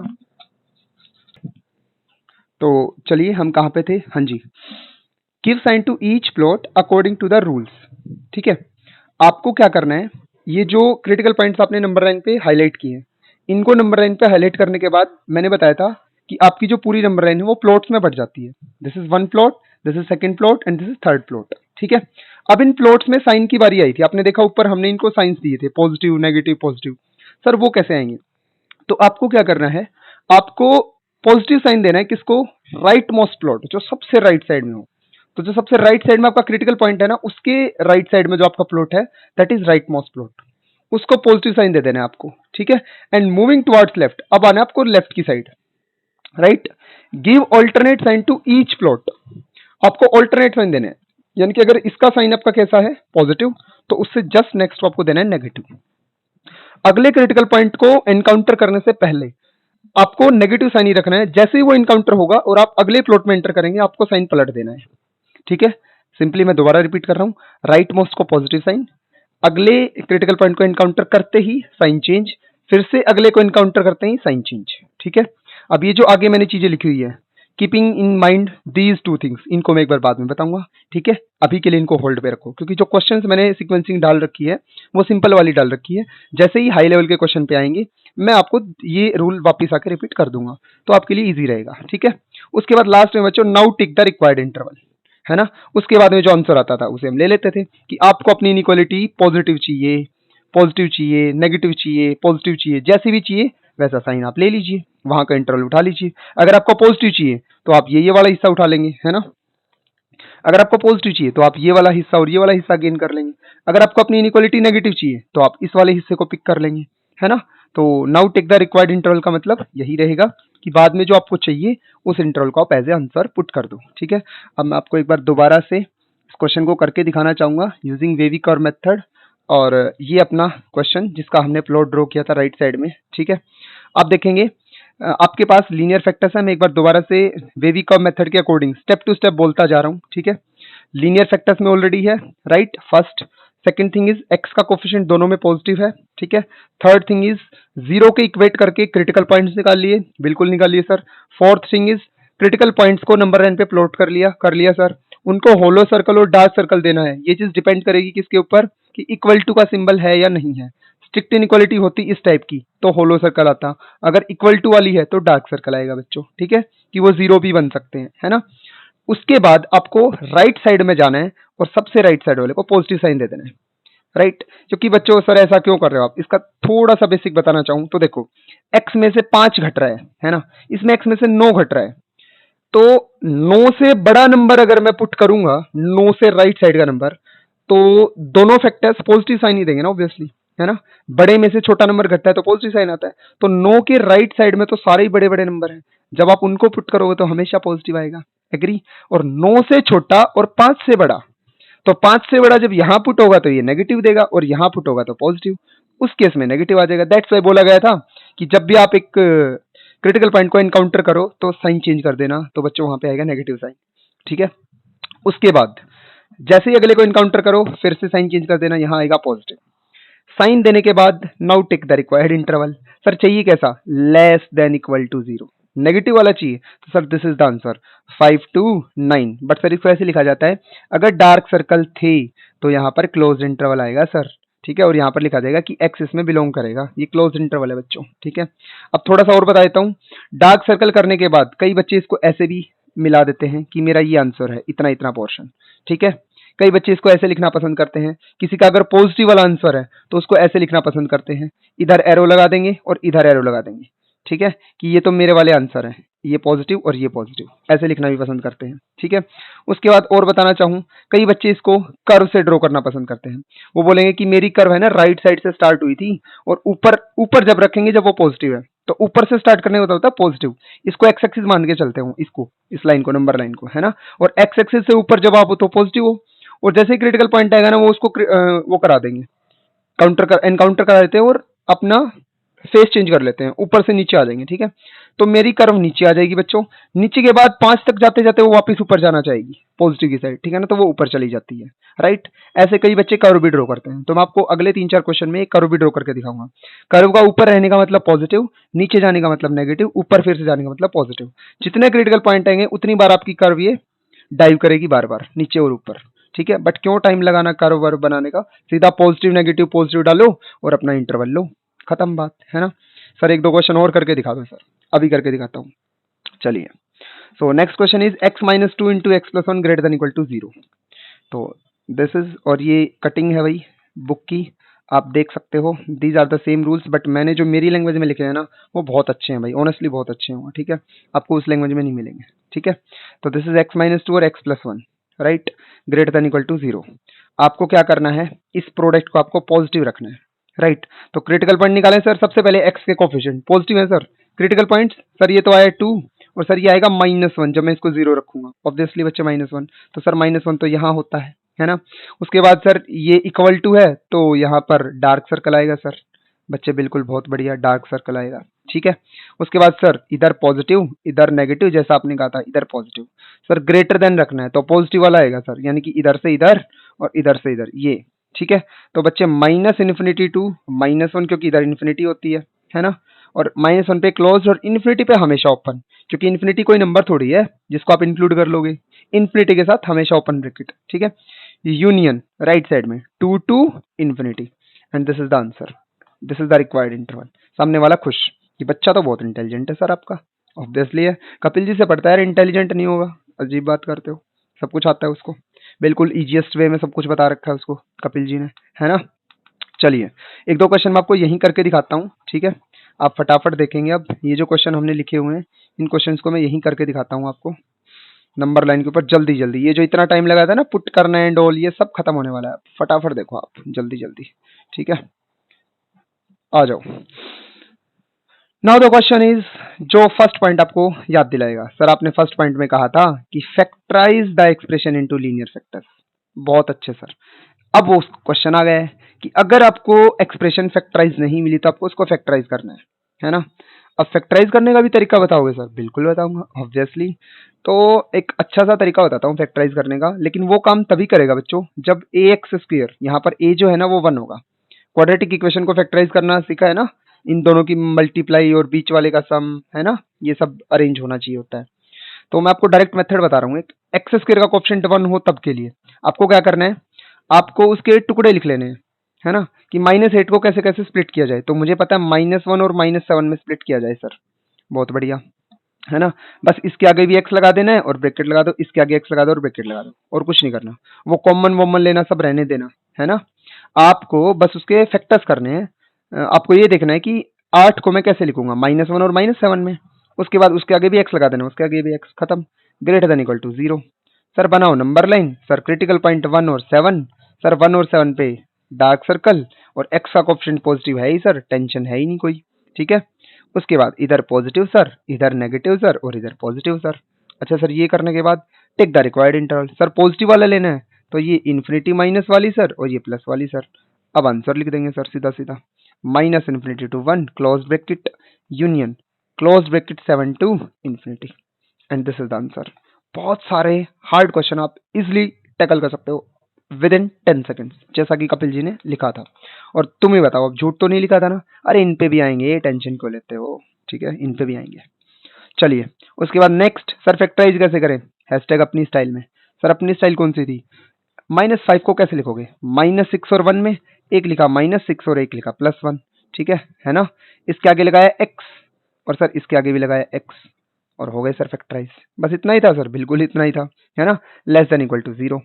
तो चलिए हम कहाँ पे थे, हाँ जी, give sign to each plot according to the rules, ठीक है। आपको क्या करना है, ये जो क्रिटिकल पॉइंट्स आपने नंबर लाइन पे हाईलाइट किए हैं इनको नंबर लाइन पे हाईलाइट करने के बाद मैंने बताया था कि आपकी जो पूरी नंबर लाइन है वो प्लॉट्स में बढ़ जाती है, this is 1 plot, this is 2nd plot and this is 3rd plot, ठीक है। अब इन प्लॉट्स में साइन की बारी आई थी, आपने देखा ऊपर हमने इनको साइंस दिए थे, पॉजिटिव नेगेटिव पॉजिटिव, सर वो कैसे आएंगे। तो आपको क्या करना है, आपको पॉजिटिव साइन देना है किसको, राइट मोस्ट प्लॉट, जो सबसे राइट साइड में हो। तो जो सबसे राइट साइड में आपका क्रिटिकल पॉइंट है ना उसके राइट साइड में जो आपका प्लॉट है that is right most plot, उसको पॉजिटिव साइन दे देना है आपको, ठीक है। एंड मूविंग टुवर्ड्स लेफ्ट, अब आना है आपको लेफ्ट की side, right. Give alternate sign to each plot, आपको ऑल्टरनेट साइन देने हैं, यानी कि अगर इसका साइन आपका कैसा है पॉजिटिव तो उससे जस्ट नेक्स्ट आपको देना है नेगेटिव। अगले क्रिटिकल पॉइंट को एनकाउंटर करने से पहले आपको नेगेटिव साइन ही रखना है, जैसे ही वो इनकाउंटर होगा और आप अगले प्लॉट में एंटर करेंगे आपको साइन पलट देना है, ठीक है। सिंपली मैं दोबारा रिपीट कर रहा हूं, राइट मोस्ट को पॉजिटिव साइन, अगले क्रिटिकल पॉइंट को एनकाउंटर करते ही साइन चेंज, फिर से अगले को एनकाउंटर करते ही साइन चेंज। ठीक है, अब ये जो आगे मैंने चीजें लिखी हुई है, keeping in mind these two things, इनको मैं एक बार बाद में बताऊंगा। ठीक है, अभी के लिए इनको होल्ड पे रखो, क्योंकि जो क्वेश्चंस मैंने सीक्वेंसिंग डाल रखी है वो सिंपल वाली डाल रखी है। जैसे ही हाई लेवल के क्वेश्चन पे आएंगे मैं आपको ये रूल वापस आके रिपीट कर दूंगा, तो आपके लिए इजी रहेगा। ठीक है, उसके बाद लास्ट में बच्चों now tick the required interval, है ना। उसके बाद में जो आंसर आता था उसे हम ले लेते थे कि आपको अपनी इनइक्वालिटी पॉजिटिव चाहिए, पॉजिटिव चाहिए, नेगेटिव चाहिए, पॉजिटिव चाहिए, जैसी भी चाहिए वैसा साइन आप ले लीजिए, वहां का इंटरवल उठा लीजिए। अगर आपको पॉजिटिव चाहिए तो आप ये वाला हिस्सा उठा लेंगे, है ना। अगर आपको पॉजिटिव चाहिए तो आप ये वाला हिस्सा और ये वाला हिस्सा गेन कर लेंगे। अगर आपको अपनी इनइक्वालिटी नेगेटिव चाहिए तो आप इस वाले हिस्से को पिक कर लेंगे, है ना। तो now take the required interval का मतलब यही रहेगा कि बाद में जो आपको चाहिए उस इंटरवल को आप एज ए आंसर पुट कर दो। ठीक है, अब मैं आपको एक बार दोबारा से इस क्वेश्चन को करके दिखाना चाहूंगा यूजिंग वेवी कर्व मेथड। और ये अपना क्वेश्चन जिसका हमने प्लॉट ड्रॉ किया था राइट साइड में। ठीक है, आप देखेंगे आपके पास लीनियर फैक्टर्स है। मैं एक बार दोबारा से वेवी कर्व मेथड के अकॉर्डिंग स्टेप टू स्टेप बोलता जा रहा हूँ। ठीक है, लीनियर फैक्टर्स में ऑलरेडी है, right. First, second thing is x का कोफिशिएंट दोनों में पॉजिटिव है। ठीक है, थर्ड थिंग इज जीरो के इक्वेट करके क्रिटिकल पॉइंट्स निकाल लिए, बिल्कुल निकाल लिए sir. Fourth thing is critical points को नंबर लाइन पे प्लॉट कर लिया सर। उनको होलो सर्कल और डार्क सर्कल देना है। ये चीज डिपेंड करेगी किसके ऊपर, कि इक्वल टू का सिंबल है या नहीं है। स्ट्रिक्ट इनइक्वालिटी होती इस टाइप की तो होलो सर्कल आता, अगर इक्वल टू वाली है तो डार्क सर्कल आएगा बच्चों। ठीक है, कि वो जीरो भी बन सकते हैं, है ना। उसके बाद आपको राइट साइड में जाना है और सबसे राइट साइड वाले को पॉजिटिव साइन दे देना है, राइट। क्योंकि बच्चों सर ऐसा क्यों कर रहे हो आप, इसका थोड़ा सा बेसिक बताना चाहूं तो देखो, एक्स में से 5 घट रहा है ना, इसमें एक्स में से 9 घट रहा है। तो 9 से बड़ा नंबर अगर मैं पुट करूंगा, 9 से राइट साइड का नंबर, तो दोनों फैक्टर्स पॉजिटिव साइन ही देंगे ना ऑब्वियसली, है ना। बड़े में से छोटा नंबर घटता है तो पॉजिटिव साइन आता है। तो 9 के राइट साइड में तो सारे ही बड़े बड़े नंबर हैं, जब आप उनको पुट करोगे तो हमेशा पॉजिटिव आएगा, एग्री। और 9 से छोटा और 5 से बड़ा, तो 5 से बड़ा जब यहां पुट होगा तो ये नेगेटिव देगा और यहां पुट होगा तो पॉजिटिव, उस केस में नेगेटिव आ जाएगा। दैट्स वाई बोला गया था कि जब भी आप एक क्रिटिकल पॉइंट को एनकाउंटर करो तो साइन चेंज कर देना, तो बच्चों वहां पे आएगा नेगेटिव साइन। ठीक है, उसके बाद जैसे ही अगले को एनकाउंटर करो फिर से साइन चेंज कर देना, यहां आएगा पॉजिटिव। साइन देने के बाद now take the required interval. Sir चाहिए कैसा, less than equal to 0, negative वाला चाहिए, तो sir this is the answer 5 to 9। But sir इसको ऐसे लिखा जाता है, अगर डार्क सर्कल थे तो यहाँ पर क्लोज इंटरवल आएगा सर। ठीक है, और यहाँ पर लिखा जाएगा कि एक्स इसमें बिलोंग करेगा, ये क्लोज इंटरवल है बच्चों। ठीक है, अब थोड़ा सा और बता देता हूँ। डार्क सर्कल करने के बाद कई बच्चे इसको ऐसे भी मिला देते हैं कि मेरा ये आंसर है, इतना इतना पोर्शन। ठीक है, कई बच्चे इसको ऐसे लिखना पसंद करते हैं, किसी का अगर पॉजिटिव वाला आंसर है तो उसको ऐसे लिखना पसंद करते हैं, इधर एरो लगा देंगे और इधर एरो लगा देंगे। ठीक है, कि ये तो मेरे वाले आंसर हैं, ये पॉजिटिव और ये पॉजिटिव, ऐसे लिखना भी पसंद करते हैं। ठीक है, उसके बाद और बताना चाहूँ, कई बच्चे इसको कर्व से ड्रॉ करना पसंद करते हैं। वो बोलेंगे कि मेरी कर्व है ना राइट साइड से स्टार्ट हुई थी और ऊपर ऊपर जब रखेंगे जब वो पॉजिटिव है, तो ऊपर से स्टार्ट करने का होता है पॉजिटिव। इसको एक्स एक्सिस मान के चलते हो, इसको, इस लाइन को, नंबर लाइन को, है ना। और एक्स एक्सिस से ऊपर जब आप हो तो पॉजिटिव हो, और जैसे ही क्रिटिकल पॉइंट आएगा ना वो उसको वो करा देंगे, एनकाउंटर करा देते हैं और अपना फेस चेंज कर लेते हैं, ऊपर से नीचे आ जाएंगे। ठीक है, तो मेरी कर्व नीचे आ जाएगी बच्चों, नीचे के बाद 5 तक जाते जाते वो वापस ऊपर जाना चाहेगी पॉजिटिव की साइड, ठीक है ना, तो वो ऊपर चली जाती है, राइट। ऐसे कई बच्चे कर्व भी ड्रॉ करते हैं, तो मैं आपको अगले 3-4 क्वेश्चन में एक कर्व भी ड्रॉ करके दिखाऊंगा। कर्व का ऊपर रहने का मतलब पॉजिटिव, नीचे जाने का मतलब नेगेटिव, ऊपर फिर से जाने का मतलब पॉजिटिव। जितने क्रिटिकल पॉइंट आएंगे उतनी बार आपकी कर्व ये डाइव करेगी, बार बार नीचे और ऊपर। ठीक है, बट क्यों टाइम लगाना कर्व वर्व बनाने का, सीधा पॉजिटिव डालो और अपना इंटरवल लो, खत्म बात, है ना। सर 1-2 क्वेश्चन और करके दिखा दो सर, अभी करके दिखाता हूँ, चलिए। So next question is x - 2 × x + 1 greater than equal to 0। तो दिस इज, और ये कटिंग है भाई बुक की, आप देख सकते हो, these are the same rules, but मैंने जो मेरी लैंग्वेज में लिखे हैं ना वो बहुत अच्छे हैं भाई, ऑनेस्टली बहुत अच्छे हैं। ठीक है, आपको उस लैंग्वेज में नहीं मिलेंगे। ठीक है, तो दिस इज x - 2 और x + 1, right, greater than equal to 0। आपको क्या करना है, इस प्रोडक्ट को आपको पॉजिटिव रखना है, राइट। तो क्रिटिकल पॉइंट निकालें सर, सबसे पहले x के कोफिशिएंट पॉजिटिव है सर, क्रिटिकल पॉइंट्स सर ये तो आया 2 और सर ये आएगा -1, जब मैं इसको 0 रखूंगा ऑब्वियसली बच्चे -1, तो सर -1 तो यहाँ होता है ना। उसके बाद सर ये इक्वल टू है तो यहाँ पर डार्क सर्कल आएगा सर, बच्चे बिल्कुल बहुत बढ़िया, डार्क सर्कल आएगा। ठीक है, उसके बाद सर इधर पॉजिटिव इधर नेगेटिव, जैसा आपने कहा था इधर पॉजिटिव, सर ग्रेटर देन रखना है तो पॉजिटिव वाला आएगा सर, यानी कि इधर से इधर और इधर से इधर, ये ठीक है, तो बच्चे माइनस इन्फिनिटी टू -1, क्योंकि इधर इन्फिनिटी होती है ना, और -1 पे क्लोज और इन्फिनिटी पे हमेशा ओपन, क्योंकि इन्फिनिटी कोई नंबर थोड़ी है जिसको आप इंक्लूड कर लोगे, इन्फिनिटी के साथ हमेशा ओपन ब्रैकेट, ठीक है। यूनियन राइट साइड में 2 to infinity, and this is the answer, this is the required interval. सामने वाला खुश कि बच्चा तो बहुत इंटेलिजेंट है सर आपका, ऑब्वियसली है, कपिल जी से पढ़ता है, इंटेलिजेंट नहीं होगा, अजीब बात करते हो, सब कुछ आता है उसको, बिल्कुल इजीएस्ट वे में सब कुछ बता रखा है उसको कपिल जी ने, है ना। चलिए एक दो क्वेश्चन मैं आपको यहीं करके दिखाता हूँ, ठीक है, आप फटाफट देखेंगे। अब ये जो क्वेश्चन हमने लिखे हुए हैं, इन क्वेश्चंस को मैं यहीं करके दिखाता हूँ आपको, नंबर लाइन के ऊपर, जल्दी जल्दी। ये जो इतना टाइम लगा था ना पुट करना एंड ऑल, ये सब खत्म होने वाला है, फटाफट देखो आप, जल्दी जल्दी, ठीक है, आ जाओ। नाउ द क्वेश्चन इज, जो फर्स्ट पॉइंट आपको याद दिलाएगा, सर आपने फर्स्ट पॉइंट में कहा था कि factorize the expression into linear factors, बहुत अच्छे सर। अब वो क्वेश्चन आ गया है कि अगर आपको एक्सप्रेशन फैक्टराइज नहीं मिली तो आपको उसको फैक्टराइज करना है ना। अब फैक्टराइज करने का भी तरीका बताओगे सर? बिल्कुल बताऊंगा ऑब्वियसली। तो एक अच्छा सा तरीका बताता हूँ फैक्टराइज करने का, लेकिन वो काम तभी करेगा बच्चों जब ए एक्स स्क्वायर, यहाँ पर ए जो है ना वो 1 होगा। क्वाड्रेटिक इक्वेशन को फैक्टराइज करना सीखा है ना, इन दोनों की मल्टीप्लाई और बीच वाले का सम, है ना, ये सब अरेंज होना चाहिए होता है। तो मैं आपको डायरेक्ट मेथड बता रहा हूँ, एक एक्स स्क्वायर का कोएफिशिएंट 1 हो तब के लिए आपको क्या करना है, आपको उसके टुकड़े लिख लेने हैं, है ना, कि -8 को कैसे कैसे स्प्लिट किया जाए। तो मुझे पता है -1 और -7 में स्प्लिट किया जाए सर, बहुत बढ़िया, है ना। बस इसके आगे भी एक्स लगा देना है और ब्रैकेट लगा दो, इसके आगे एक्स लगा दो और ब्रैकेट लगा दो, और कुछ नहीं करना। वो कॉमन वॉमन लेना सब रहने देना, है ना। आपको बस उसके फैक्टर्स करने हैं। आपको ये देखना है कि 8 को मैं कैसे लिखूंगा, -1 और -7 में। उसके बाद उसके आगे भी एक्स लगा देना, उसके आगे भी एक्स, खत्म, greater than equal to 0। Sir बनाओ number line, sir critical point 1 और 7, सर 1 और 7 पे डार्क सर्कल, और एक्स का कोएफिशिएंट पॉजिटिव है ही सर, टेंशन है ही नहीं कोई, ठीक है। उसके बाद इधर पॉजिटिव सर, इधर नेगेटिव सर, और इधर पॉजिटिव सर। अच्छा सर, ये करने के बाद take the required interval, sir positive वाला लेना है तो ये इन्फिनिटी माइनस वाली सर, और ये प्लस वाली सर। अब आंसर लिख देंगे सर सीधा सीधा, -infinity to 1 close bracket union close bracket 7 to infinity, and this is the answer. बहुत सारे हार्ड क्वेश्चन आप इजिली टैकल कर सकते हो विद इन 10 सेकेंड्स, जैसा कि कपिल जी ने लिखा था। और तुम ही बताओ, अब झूठ तो नहीं लिखा था ना? अरे इन पे भी आएंगे, टेंशन क्यों लेते हो, ठीक है, इन पे भी आएंगे। चलिए उसके बाद नेक्स्ट, सर फैक्टराइज कैसे करें, हैशटैग अपनी स्टाइल में। सर अपनी स्टाइल कौन सी थी? -5 को कैसे लिखोगे, -6 और 1 में, एक लिखा -6 और एक लिखा +1, ठीक है ना। इसके आगे लगाया x, और सर इसके आगे भी लगाया x, और हो गए सर फैक्टराइज। बस इतना ही था सर, बिल्कुल इतना ही था, है ना, less than equal to 0।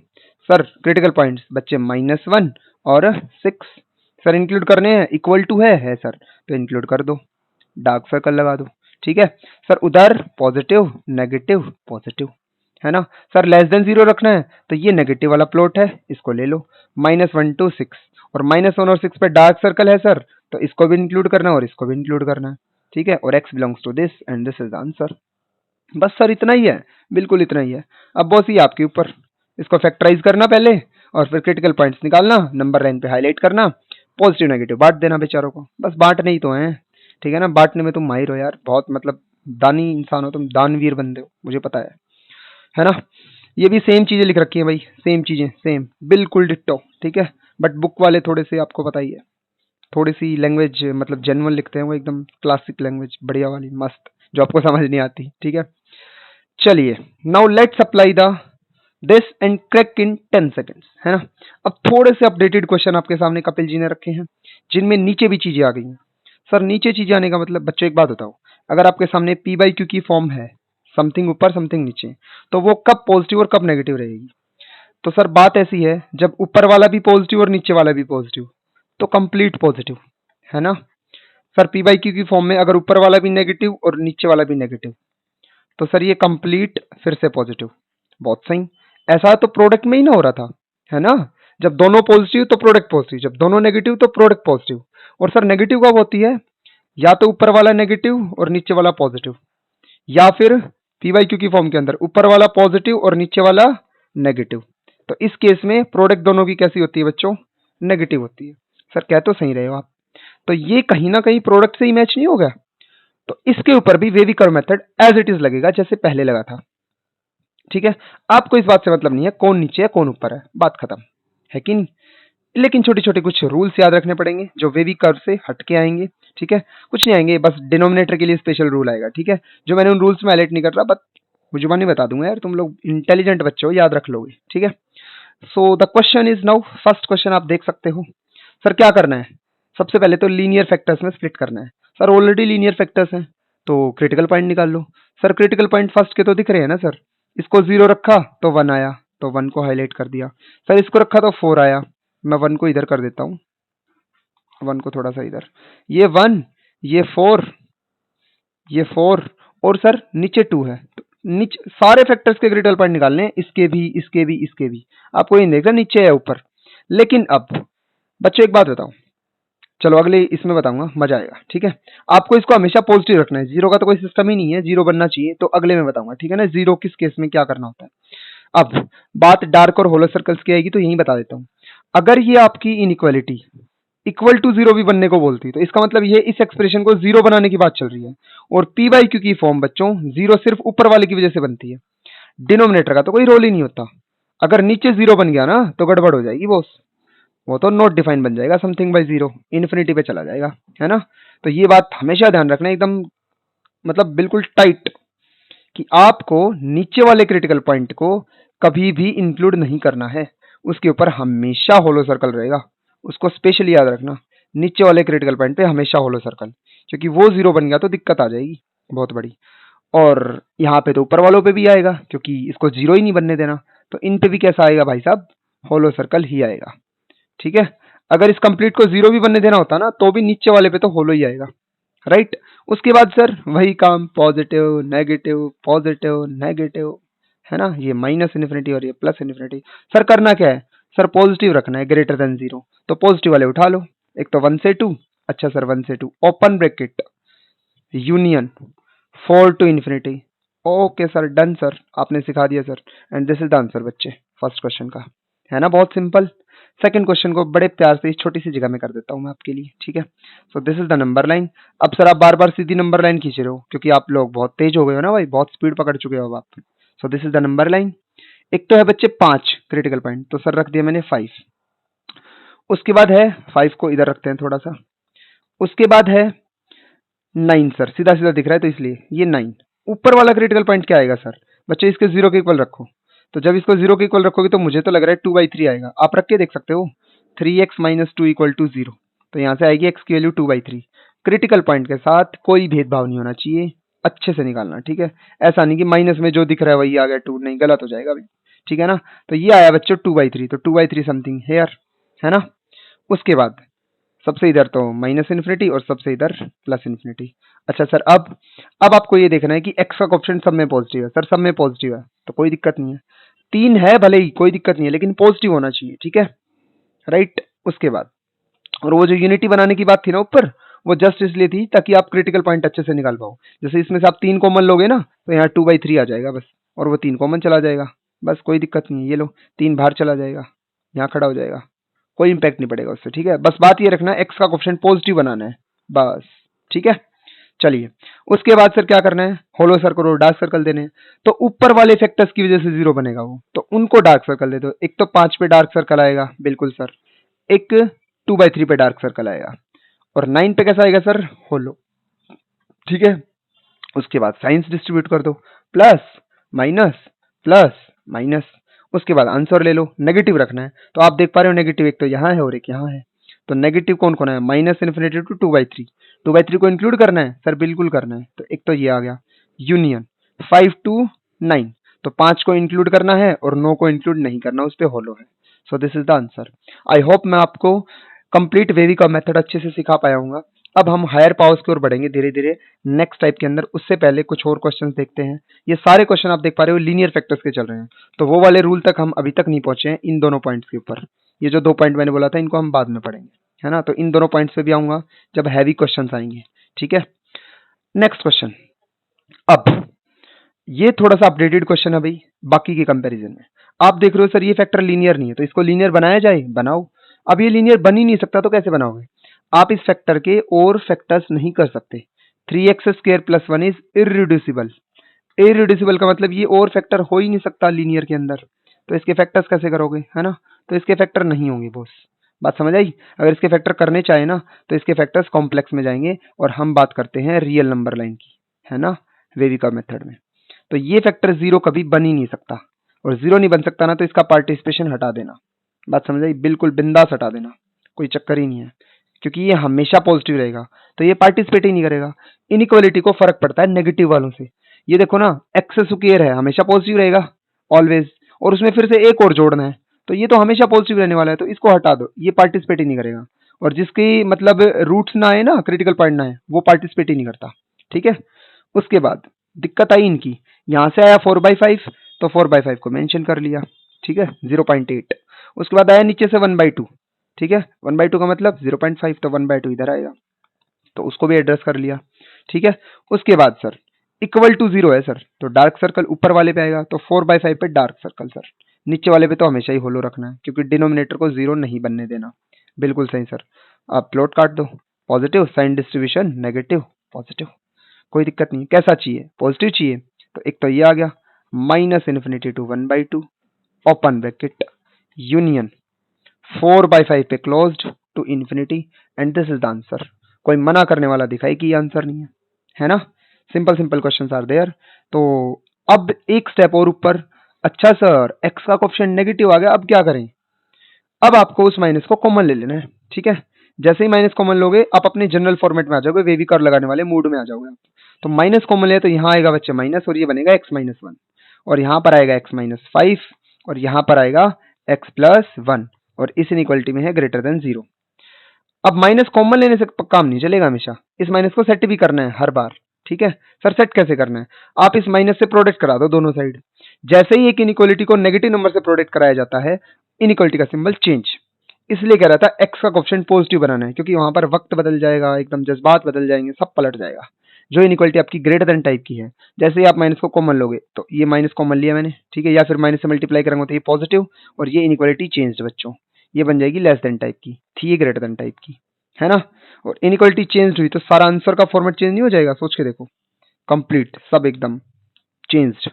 Sir critical points बच्चे -1 और 6, सर इंक्लूड करने हैं, इक्वल टू है सर, तो इंक्लूड कर दो, डार्क सर्कल लगा दो, ठीक है। सर उधर पॉजिटिव नेगेटिव पॉजिटिव, है ना। सर लेस देन 0 रखना है तो ये नेगेटिव वाला प्लॉट है, इसको ले लो, -1 to 6, और -1 और 6 पे डार्क सर्कल है सर, तो इसको भी इंक्लूड करना है और इसको भी इंक्लूड करना है, ठीक है, और x belongs to this and this is the answer. बस सर इतना ही है, बिल्कुल इतना ही है। अब बॉस ये आपके ऊपर, इसको फैक्टराइज करना पहले, और फिर क्रिटिकल पॉइंट्स निकालना, नंबर लाइन पे हाईलाइट करना, पॉजिटिव नेगेटिव बांट देना बेचारों को, बस बांटने ही तो हैं, ठीक है ना। बांटने में तुम माहिर हो यार, बहुत मतलब दानी इंसान हो तुम, दानवीर बंदे हो, मुझे पता है ना। ये भी सेम चीजें लिख रखी हैं भाई, सेम चीजें, सेम बिल्कुल डिट्टो, ठीक है। बट बुक वाले थोड़े से आपको पता ही है, थोड़ी सी लैंग्वेज मतलब जेन्युइन लिखते हैं वो, एकदम क्लासिक लैंग्वेज बढ़िया वाली मस्त, जो आपको समझ नहीं आती, ठीक है। चलिए now let's apply the this and crack in 10 seconds, है ना। अब थोड़े से अपडेटेड क्वेश्चन आपके सामने कपिल जी ने रखे हैं, जिनमें नीचे भी चीजें आ गई हैं। सर नीचे चीजें आने का मतलब, बच्चों एक बात बताओ, अगर आपके सामने p/q की फॉर्म है, समथिंग ऊपर समथिंग नीचे, तो वो कब पॉजिटिव और कब नेगेटिव रहेगी? तो सर बात ऐसी है, जब ऊपर वाला भी पॉजिटिव और नीचे वाला भी पॉजिटिव, तो कंप्लीट पॉजिटिव, है ना। सर p/q की फॉर्म में अगर ऊपर वाला भी नेगेटिव और नीचे वाला भी नेगेटिव, तो सर ये कंप्लीट फिर से पॉजिटिव, बहुत सही। ऐसा तो प्रोडक्ट में ही ना हो रहा था, है ना, जब दोनों पॉजिटिव तो प्रोडक्ट पॉजिटिव, जब दोनों नेगेटिव तो प्रोडक्ट पॉजिटिव। और सर नेगेटिव कब होती है? या तो ऊपर वाला नेगेटिव और नीचे वाला पॉजिटिव, या फिर p/q की फॉर्म के अंदर ऊपर वाला पॉजिटिव और नीचे वाला नेगेटिव। तो इस केस में प्रोडक्ट दोनों की कैसी होती है बच्चों? नेगेटिव होती है। सर कह तो सही रहे हो आप, तो ये कहीं ना कहीं प्रोडक्ट से ही मैच नहीं होगा, तो इसके ऊपर भी wavy curve method as it is लगेगा जैसे पहले लगा था, ठीक है। आपको इस बात से मतलब नहीं है कौन नीचे है कौन ऊपर है, बात खत्म, है कि नहीं? लेकिन छोटे छोटे कुछ रूल्स याद रखने पड़ेंगे जो वेवी कर्व से हटके आएंगे, ठीक है। कुछ नहीं आएंगे, बस डिनोमिनेटर के लिए स्पेशल रूल आएगा, ठीक है। जो मैंने उन रूल्स में हाईलाइट नहीं कर रहा, बट वो जुबानी बता दूंगा यार, तुम लोग इंटेलिजेंट बच्चे हो, याद रख लोगे, ठीक है। So the question is now, first question आप देख सकते हो। सर क्या करना है, सबसे पहले तो लीनियर फैक्टर्स में स्प्लिट करना है। सर ऑलरेडी लीनियर फैक्टर्स हैं तो क्रिटिकल पॉइंट निकाल लो। सर क्रिटिकल पॉइंट फर्स्ट के तो दिख रहे हैं ना सर, इसको 0 रखा तो 1 आया, तो 1 को हाईलाइट कर दिया। सर इसको रखा तो 4 आया, मैं 1 को इधर कर देता हूँ, 1 को थोड़ा सा इधर, ये 1, ये 4, ये 4, और सर नीचे 2 है, तो नीचे सारे फैक्टर्स के क्रिटिकल पॉइंट निकालने हैं, इसके भी, इसके भी, इसके भी। आपको ये नहीं देखना नीचे है ऊपर। लेकिन अब बच्चों एक बात बताओ, चलो अगले इसमें बताऊंगा, मजा आएगा, ठीक है। आपको इसको हमेशा पॉजिटिव रखना है, जीरो का तो कोई सिस्टम ही नहीं है, जीरो बनना चाहिए, तो अगले में बताऊंगा, ठीक है ना, जीरो किस केस में क्या करना होता है। अब बात डार्क और होलो सर्कल्स की आएगी तो यही बता देता हूँ। अगर ये आपकी इनइक्वालिटी इक्वल टू जीरो भी बनने को बोलती, तो इसका मतलब ये इस एक्सप्रेशन को जीरो बनाने की बात चल रही है। और पी बाई क्यू की फॉर्म बच्चों जीरो सिर्फ ऊपर वाले की वजह से बनती है, डिनोमिनेटर का तो कोई रोल ही नहीं होता। अगर नीचे जीरो बन गया ना तो गड़बड़ हो जाएगी बॉस, वो तो नॉट डिफाइन बन जाएगा, समथिंग बाई जीरो, इन्फिनिटी पे चला जाएगा, है ना। तो ये बात हमेशा ध्यान रखना एकदम, मतलब बिल्कुल टाइट, कि आपको नीचे वाले क्रिटिकल पॉइंट को कभी भी इंक्लूड नहीं करना है, उसके ऊपर हमेशा होलो सर्कल रहेगा, उसको स्पेशली याद रखना। नीचे वाले क्रिटिकल पॉइंट पे हमेशा होलो सर्कल, क्योंकि वो जीरो बन गया तो दिक्कत आ जाएगी बहुत बड़ी। और यहाँ पे तो ऊपर वालों पे भी आएगा, क्योंकि इसको जीरो ही नहीं बनने देना, तो इन पे भी कैसा आएगा भाई साहब, होलो सर्कल ही आएगा, ठीक है। अगर इस कंप्लीट को जीरो भी बनने देना होता ना तो भी नीचे वाले पे तो होलो ही आएगा, राइट। उसके बाद सर वही काम, पॉजिटिव नेगेटिव पॉजिटिव नेगेटिव, है ना, ये माइनस इन्फिनिटी और ये प्लस इन्फिनिटी। सर करना क्या है, सर पॉजिटिव रखना है ग्रेटर देन जीरो, तो पॉजिटिव वाले उठा लो, एक तो 1 से 2, अच्छा सर 1 से 2 open bracket union 4 to infinity. Okay sir, done sir, आपने सिखा दिया sir, and this is the answer बच्चे फर्स्ट क्वेश्चन का, है ना, बहुत सिंपल। सेकंड क्वेश्चन को बड़े प्यार से इस छोटी सी जगह में कर देता हूं मैं आपके लिए, ठीक है। So this is the number line. अब सर आप बार बार सीधी नंबर लाइन खींच रहे हो, क्योंकि आप लोग बहुत तेज हो गए हो ना भाई, बहुत स्पीड पकड़ चुके हो अब आप। सो this is the number line. एक तो है बच्चे 5 क्रिटिकल पॉइंट, तो सर रख दिया मैंने 5। उसके बाद है 5 को इधर रखते हैं थोड़ा सा, उसके बाद है 9 सर, सीधा सीधा दिख रहा है तो इसलिए ये 9। ऊपर वाला क्रिटिकल पॉइंट क्या आएगा सर, बच्चे इसके जीरो के इक्वल रखो, तो जब इसको जीरो के इक्वल रखोगे तो मुझे तो लग रहा है 2/3 आएगा, आप रख के देख सकते हो, 3x माइनस 2 इक्वल टू 0, तो यहाँ से आएगी x की वैल्यू 2/3। क्रिटिकल पॉइंट के साथ कोई भेदभाव नहीं होना चाहिए, अच्छे से निकालना, ठीक है। ऐसा नहीं कि माइनस में जो दिख रहा है वही आ गया 2, नहीं गलत हो जाएगा भाई, ठीक है ना। तो ये आया बच्चों 2/3, तो 2/3 समथिंग हेयर, है ना। उसके बाद सबसे इधर तो माइनस इन्फिनिटी और सबसे इधर प्लस इन्फिनिटी। अच्छा सर अब आपको ये देखना है कि एक्स का कोएफिशिएंट सब में पॉजिटिव है, सर सब में पॉजिटिव है तो कोई दिक्कत नहीं है, 3 है भले ही कोई दिक्कत नहीं है, लेकिन पॉजिटिव होना चाहिए, ठीक है, राइट। उसके बाद और वो जो यूनिटी बनाने की बात थी ना ऊपर, वो जस्ट इसलिए थी ताकि आप क्रिटिकल पॉइंट अच्छे से निकाल पाओ। जैसे इसमें से आप 3 कॉमन लोगे ना तो यहाँ 2/3 आ जाएगा बस, और वो 3 कॉमन चला जाएगा, बस कोई दिक्कत नहीं है। ये लो 3 बाहर चला जाएगा, यहाँ खड़ा हो जाएगा, कोई इंपैक्ट नहीं पड़ेगा उससे, ठीक है। बस बात ये रखना है एक्स का कोएफिशिएंट पॉजिटिव बनाना है बस, ठीक है। चलिए उसके बाद सर क्या करना है, होलो सर्कल और डार्क सर्कल देने हैं। तो ऊपर वाले फैक्टर्स की वजह से जीरो बनेगा वो, तो उनको डार्क सर्कल दे दो। एक तो 5 पे डार्क सर्कल आएगा बिल्कुल सर, एक 2/3 पे डार्क सर्कल आएगा, और 9 पे कैसा आएगा सर, होलो, ठीक है। उसके बाद साइंस डिस्ट्रीब्यूट कर दो, प्लस माइनस प्लस माइनस। उसके बाद आंसर ले लो, नेगेटिव रखना है, तो आप देख पा रहे हो नेगेटिव एक तो यहाँ है और एक यहाँ है, तो नेगेटिव कौन कौन है, माइनस इन्फिनिटी टू 2/3, 2/3 को इंक्लूड करना है सर, बिल्कुल करना है, तो एक तो ये आ गया यूनियन 5 टू 9, तो 5 को इंक्लूड करना है और 9 को इंक्लूड नहीं करना, उस पर होलो है। So this is the answer. I hope मैं आपको कंप्लीट वेवी का मेथड अच्छे से सिखा पाया हूँ। अब हम हायर पावर्स की ओर बढ़ेंगे धीरे धीरे नेक्स्ट टाइप के अंदर, उससे पहले कुछ और क्वेश्चंस देखते हैं। ये सारे क्वेश्चन आप देख पा रहे हो लीनियर फैक्टर्स के चल रहे हैं, तो वो वाले रूल तक हम अभी तक नहीं पहुंचे हैं इन दोनों पॉइंट्स के ऊपर। ये जो 2 पॉइंट मैंने बोला था इनको हम बाद में पढ़ेंगे, है ना। तो इन दोनों पॉइंट्स पे भी आऊंगा जब हैवी क्वेश्चन आएंगे, ठीक है। नेक्स्ट क्वेश्चन, अब ये थोड़ा सा अपडेटेड क्वेश्चन है भाई बाकी के कंपैरिजन में। आप देख रहे हो सर ये फैक्टर लीनियर नहीं है, तो इसको लीनियर बनाया जाए, बनाओ। अब ये लीनियर बन ही नहीं सकता तो कैसे बनाओगे, आप इस फैक्टर के और फैक्टर्स नहीं कर सकते। 3x² + 1 इज इररिड्यूसिबल, इररिड्यूसिबल का मतलब ये और फैक्टर हो ही नहीं सकता लीनियर के अंदर, तो इसके फैक्टर्स कैसे करोगे, है ना। तो इसके फैक्टर नहीं होंगे बॉस, बात समझ आई? अगर इसके फैक्टर करने चाहे ना तो इसके फैक्टर्स कॉम्प्लेक्स में जाएंगे और हम बात करते हैं रियल नंबर लाइन की, है ना, वेवी कर्व मेथड में। तो ये फैक्टर जीरो कभी बन ही नहीं सकता, और जीरो नहीं बन सकता ना तो इसका पार्टिसिपेशन हटा देना। बात समझ आई? बिल्कुल बिंदास हटा देना, कोई चक्कर ही नहीं है, क्योंकि ये हमेशा पॉजिटिव रहेगा तो ये पार्टिसिपेट ही नहीं करेगा। इनइक्वालिटी को फर्क पड़ता है नेगेटिव वालों से। ये देखो ना, एक्स स्क्वायर है, हमेशा पॉजिटिव रहेगा ऑलवेज, और उसमें फिर से एक और जोड़ना है तो ये तो हमेशा पॉजिटिव रहने वाला है, तो इसको हटा दो, ये पार्टिसिपेट ही नहीं करेगा। और जिसकी मतलब रूट्स ना आए ना, क्रिटिकल पॉइंट ना आए, वो पार्टिसिपेट ही नहीं करता। ठीक है, उसके बाद दिक्कत आई इनकी, यहाँ से आया 4/5 तो 4/5 को मेंशन कर लिया, ठीक है, 0.8। उसके बाद आया नीचे से 1/2, ठीक है, 1/2 का मतलब 0.5, तो 1/2 इधर आएगा, तो उसको भी एड्रेस कर लिया। ठीक है, उसके बाद सर इक्वल टू जीरो है सर, तो डार्क सर्कल ऊपर वाले पे आएगा, तो 4/5 पे डार्क सर्कल सर, नीचे वाले पे तो हमेशा ही होलो रखना है क्योंकि डिनोमिनेटर को जीरो नहीं बनने देना। बिल्कुल सही सर, आप प्लॉट काट दो, positive sign distribution, negative positive, कोई दिक्कत नहीं। कैसा चाहिए? पॉजिटिव चाहिए, तो एक तो ये आ गया -∞ to 1/2 ओपन ब्रैकेट यूनियन 4/5 पे closed to infinity, and this is the answer. कोई मना करने वाला दिखाई कि ये आंसर नहीं है ना? Simple simple questions are there. तो अब एक स्टेप और ऊपर। अच्छा सर, एक्स का कोएफिशिएंट नेगेटिव आ गया, अब क्या करें? अब आपको उस माइनस को कॉमन ले लेना है। ठीक है, जैसे ही माइनस कॉमन लोगे आप अपने जनरल फॉर्मेट में आ जाओगे, वेवी कर्व लगाने वाले मूड में आ जाओगे आप। तो माइनस कॉमन ले तो यहाँ आएगा बच्चे माइनस, और ये बनेगा x-1, और यहाँ पर आएगा x-5, और यहाँ पर आएगा x+1, और इस इनइक्वालिटी में है ग्रेटर देन 0। अब माइनस कॉमन लेने से काम नहीं चलेगा, हमेशा इस माइनस को सेट भी करना है हर बार। ठीक है सर, सेट कैसे करना है? आप इस माइनस से प्रोडक्ट करा दो दोनों साइड। जैसे ही एक इनइक्वालिटी को नेगेटिव नंबर से प्रोडक्ट कराया जाता है, इनइक्वालिटी का सिंबल चेंज। इसलिए कह रहा था एक्स का कोएफिशिएंट पॉजिटिव बनाना है, क्योंकि वहां पर वक्त बदल जाएगा, एकदम जज्बात बदल जाएंगे, सब पलट जाएगा। जो इनइक्वालिटी आपकी ग्रेटर देन टाइप की है, जैसे ही आप माइनस को कॉमन लोगे, तो ये माइनस कॉमन लिया मैंने, ठीक है, या फिर माइनस से मल्टीप्लाई करेंगे तो ये पॉजिटिव, और ये इनइक्वालिटी चेंज्ड बच्चों, ये बन जाएगी लेस देन टाइप की, थी ये ग्रेटर देन टाइप की, है ना? और इनइक्वालिटी चेंज हुई तो सारा आंसर का फॉर्मेट चेंज नहीं हो जाएगा? सोच के देखो, कंप्लीट सब एकदम चेंज्ड।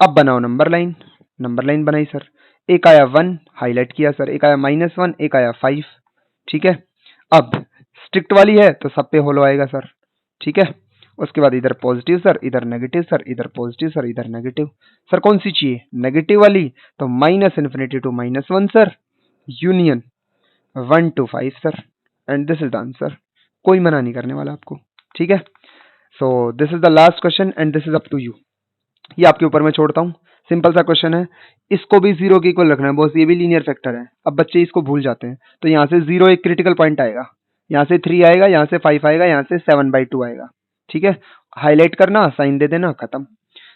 अब बनाओ नंबर लाइन। नंबर लाइन बनाई सर, एक आया 1 हाईलाइट किया सर, एक आया -1, एक आया 5। ठीक है, अब स्ट्रिक्ट वाली है तो सब पे होलो आएगा सर। ठीक है, उसके बाद इधर पॉजिटिव सर, इधर नेगेटिव सर, इधर पॉजिटिव सर, इधर नेगेटिव सर। कौन सी चाहिए? नेगेटिव वाली, तो -∞ to -1 sir, union 1 to 5 sir, and this is the answer. कोई मना नहीं करने वाला आपको। ठीक है, so this is the last question and this is up to you. ये आपके ऊपर मैं छोड़ता हूँ। सिंपल सा क्वेश्चन है, इसको भी जीरो के इक्वल रखना है बॉस, ये भी लीनियर फैक्टर है। अब बच्चे इसको भूल जाते हैं, तो यहाँ से 0 एक क्रिटिकल पॉइंट आएगा, यहाँ से 3 आएगा, यहाँ से 5 आएगा, यहाँ से 7/2 आएगा। ठीक है, हाईलाइट करना, साइन दे देना, खत्म।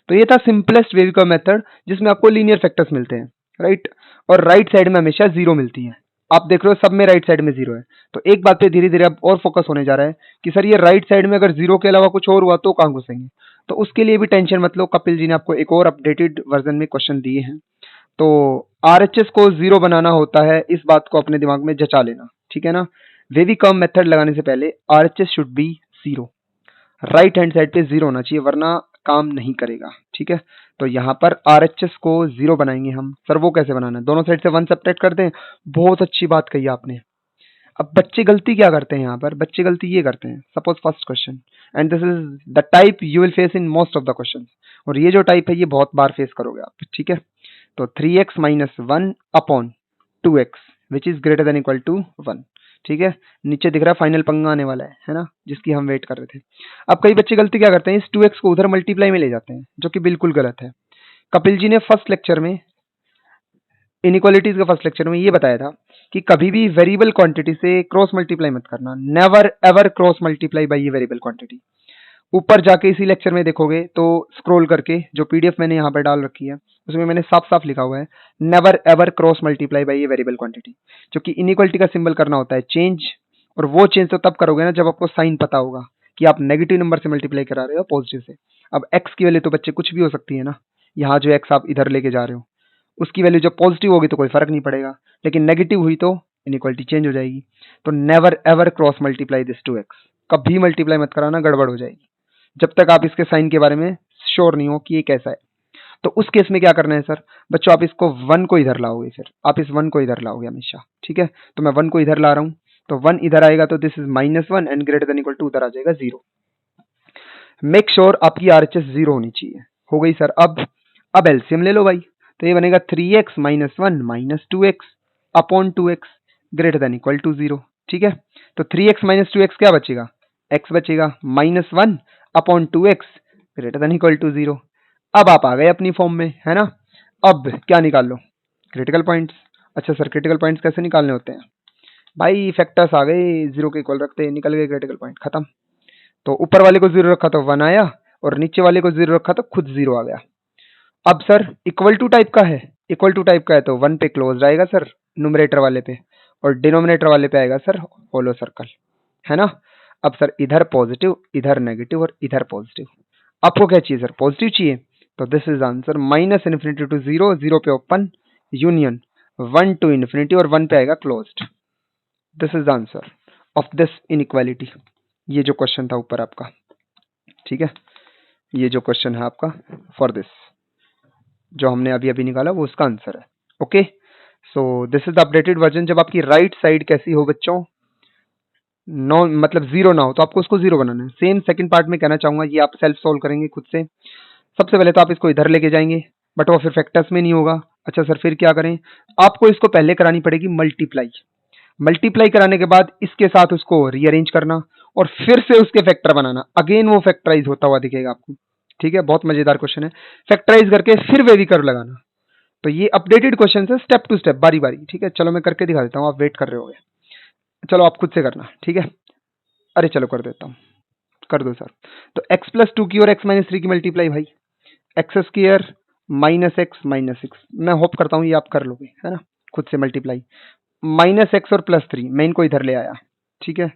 तो ये था सिंपलेस्ट वेव का मेथड, जिसमें आपको लीनियर फैक्टर्स मिलते हैं, राइट, और राइट साइड में हमेशा जीरो मिलती है। आप देख रहे हो सब में राइट साइड में जीरो है, तो एक बात पे धीरे धीरे अब और फोकस होने जा रहा है कि सर ये राइट साइड में अगर जीरो के अलावा कुछ और हुआ तो कहाँ घुसेंगे? तो उसके लिए भी टेंशन मत लो, कपिल जी ने आपको एक और अपडेटेड वर्जन में क्वेश्चन दिए हैं। तो आरएचएस को जीरो बनाना होता है, इस बात को अपने दिमाग में जचा लेना, ठीक है ना? वेवी कर्व मेथड लगाने से पहले RHS should be zero, right hand side पे जीरो होना चाहिए, वरना काम नहीं करेगा। ठीक है, तो यहाँ पर आरएचएस को जीरो बनाएंगे हम। सर वो कैसे बनाना है? दोनों साइड से 1 सब्ट्रैक्ट कर दें। बहुत अच्छी बात कही आपने। अब बच्चे गलती क्या करते हैं यहाँ पर? बच्चे गलती ये करते हैं, suppose first question, and this is the type you will face in most of the question, और ये जो टाइप है ये बहुत बार फेस करोगे आप। ठीक है, तो 3x - 1 upon 2x which is greater than equal to 1। ठीक है, नीचे दिख रहा है फाइनल पंगा आने वाला है ना, जिसकी हम वेट कर रहे थे। अब कई बच्चे गलती क्या करते हैं, इस 2x को उधर मल्टीप्लाई में ले जाते हैं, जो कि बिल्कुल गलत है। कपिल जी ने फर्स्ट लेक्चर में, इनइक्वालिटीज के फर्स्ट लेक्चर में ये बताया था कि कभी भी वेरिएबल क्वांटिटी से क्रॉस मल्टीप्लाई मत करना, never ever cross multiply by ये वेरिएबल क्वांटिटी। ऊपर जाके इसी लेक्चर में देखोगे तो स्क्रॉल करके, जो पीडीएफ मैंने यहाँ पर डाल रखी है उसमें मैंने साफ साफ लिखा हुआ है, never ever cross multiply by ये वेरिएबल क्वांटिटी। क्योंकि इनइक्वालिटी का सिंबल करना होता है चेंज, और वो चेंज तो तब करोगे ना जब आपको साइन पता होगा कि आप नेगेटिव नंबर से मल्टीप्लाई करा रहे हो पॉजिटिव से। अब एक्स की वैल्यू तो बच्चे कुछ भी हो सकती है ना, यहाँ जो एक्स आप इधर लेके जा रहे हो उसकी वैल्यू जब पॉजिटिव होगी तो कोई फर्क नहीं पड़ेगा, लेकिन नेगेटिव हुई तो इनइक्वालिटी चेंज हो जाएगी। तो never ever cross multiply this 2x, कभी मल्टीप्लाई मत कराना, गड़बड़ हो जाएगी, जब तक आप इसके साइन के बारे में श्योर नहीं हो कि ये कैसा है। तो उस केस में क्या करना है सर बच्चों, आप इसको 1 को इधर लाओगे, फिर आप इस 1 को इधर लाओगे हमेशा, ठीक है। तो मैं 1 को इधर ला रहा हूँ, तो 1 इधर आएगा तो this is -1 and greater than equal to उधर आ जाएगा 0। मेक श्योर आपकी आरएचएस 0 होनी चाहिए। हो गई सर। अब एलसीएम ले लो भाई, तो ये बनेगा 3x - 1 - 2x upon 2x greater than equal to 0, ठीक है। तो 3x - 2x क्या बचेगा, x बचेगा, -1 upon 2x greater than equal to 0। अब आप आ गए अपनी फॉर्म में, है ना। अब क्या निकाल लो, क्रिटिकल पॉइंट्स। अच्छा सर क्रिटिकल पॉइंट्स कैसे निकालने होते हैं भाई, फैक्टर्स आ गए, 0 के इक्वल रखते हैं, निकल गए क्रिटिकल पॉइंट, खत्म। तो ऊपर वाले को 0 रखा तो 1 आया, और नीचे वाले को 0 रखा तो खुद 0 आ गया। अब सर इक्वल टू टाइप का है, इक्वल टू टाइप का है तो 1 पे क्लोज आएगा सर न्यूमरेटर वाले पे, और डिनोमिनेटर वाले पे आएगा सर होलो सर्कल, है ना। अब सर इधर पॉजिटिव, इधर नेगेटिव और इधर पॉजिटिव। आपको क्या चाहिए सर, पॉजिटिव चाहिए, तो this is answer -infinity to 0, 0 पे ओपन यूनियन 1 टू इन्फिनिटी और 1 पे आएगा closed. This is answer of this inequality. ये जो क्वेश्चन था ऊपर आपका, ठीक है, ये जो क्वेश्चन है आपका फॉर दिस जो हमने अभी अभी निकाला वो उसका आंसर है। Okay, so this is the updated version. जब आपकी राइट साइड कैसी हो बच्चों, नो मतलब 0 ना हो, तो आपको उसको 0 बनाना है। सेम सेकंड पार्ट में कहना चाहूंगा, ये आप सेल्फ सोल्व करेंगे खुद से। सबसे पहले तो आप इसको इधर लेके जाएंगे, बट वो फिर फैक्टर्स में नहीं होगा। अच्छा सर फिर क्या करें, आपको इसको पहले करानी पड़ेगी मल्टीप्लाई। मल्टीप्लाई कराने के बाद इसके साथ उसको रीअरेंज करना और फिर से उसके फैक्टर बनाना, अगेन वो फैक्टराइज होता हुआ दिखेगा आपको, ठीक है। बहुत मजेदार क्वेश्चन है, फैक्टराइज करके फिर वेवी कर्व लगाना। तो ये अपडेटेड क्वेश्चन है, स्टेप टू स्टेप, बारी बारी, ठीक है। चलो मैं करके दिखा देता हूँ, आप वेट कर रहे होगे, चलो आप खुद से करना, ठीक है। अरे चलो कर देता हूँ, कर दो सर। तो x+2 की और x-3 की मल्टीप्लाई भाई, x² -x -6, मैं होप करता हूँ ये आप कर लोगे, है ना, खुद से मल्टीप्लाई। -x और +3 मैं इनको इधर ले आया, ठीक है।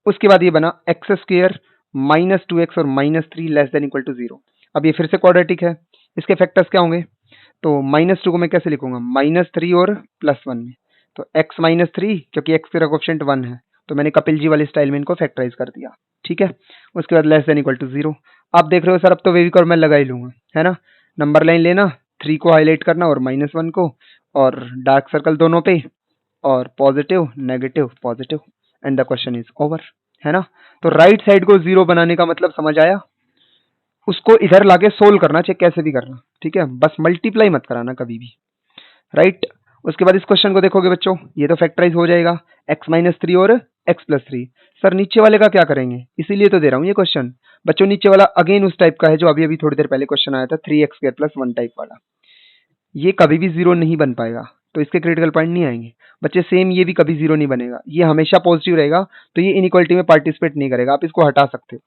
उसके बाद ये बना x² -2x और -3 लेस देन इक्वल टू 0। अब ये फिर से क्वाड्रेटिक है, इसके फैक्टर्स क्या होंगे, तो -2 को मैं कैसे लिखूंगा, -3 और +1 में, तो x -3 क्योंकि x का कोएफिशिएंट 1 है, तो मैंने कपिल जी वाले स्टाइल में इनको फैक्टराइज कर दिया, ठीक है। उसके बाद लेस देन इक्वल टू 0। आप देख रहे हो सर अब तो वेवी कर्व मैं लगा ही लूंगा, है ना। नंबर लाइन लेना, 3 को हाईलाइट करना और -1 को, और डार्क सर्कल दोनों पे, और positive negative positive, and the question is over, है ना। तो राइट साइड को 0 बनाने का मतलब समझ आया, उसको इधर लाके सोल्व करना, चाहे कैसे भी करना, ठीक है, बस मल्टीप्लाई मत कराना कभी भी, राइट। उसके बाद इस क्वेश्चन को देखोगे बच्चों, ये तो फैक्टराइज हो जाएगा, x-3 और x+3। सर नीचे वाले का क्या करेंगे, इसीलिए तो दे रहा हूँ ये क्वेश्चन बच्चों। नीचे वाला अगेन उस टाइप का है जो अभी अभी थोड़ी देर पहले क्वेश्चन आया था, 3x² + 1 टाइप वाला। ये कभी भी 0 नहीं बन पाएगा, तो इसके क्रिटिकल पॉइंट नहीं आएंगे बच्चे। सेम ये भी कभी 0 नहीं बनेगा, ये हमेशा पॉजिटिव रहेगा, तो ये इनइक्वालिटी में पार्टिसिपेट नहीं करेगा, आप इसको हटा सकते हो,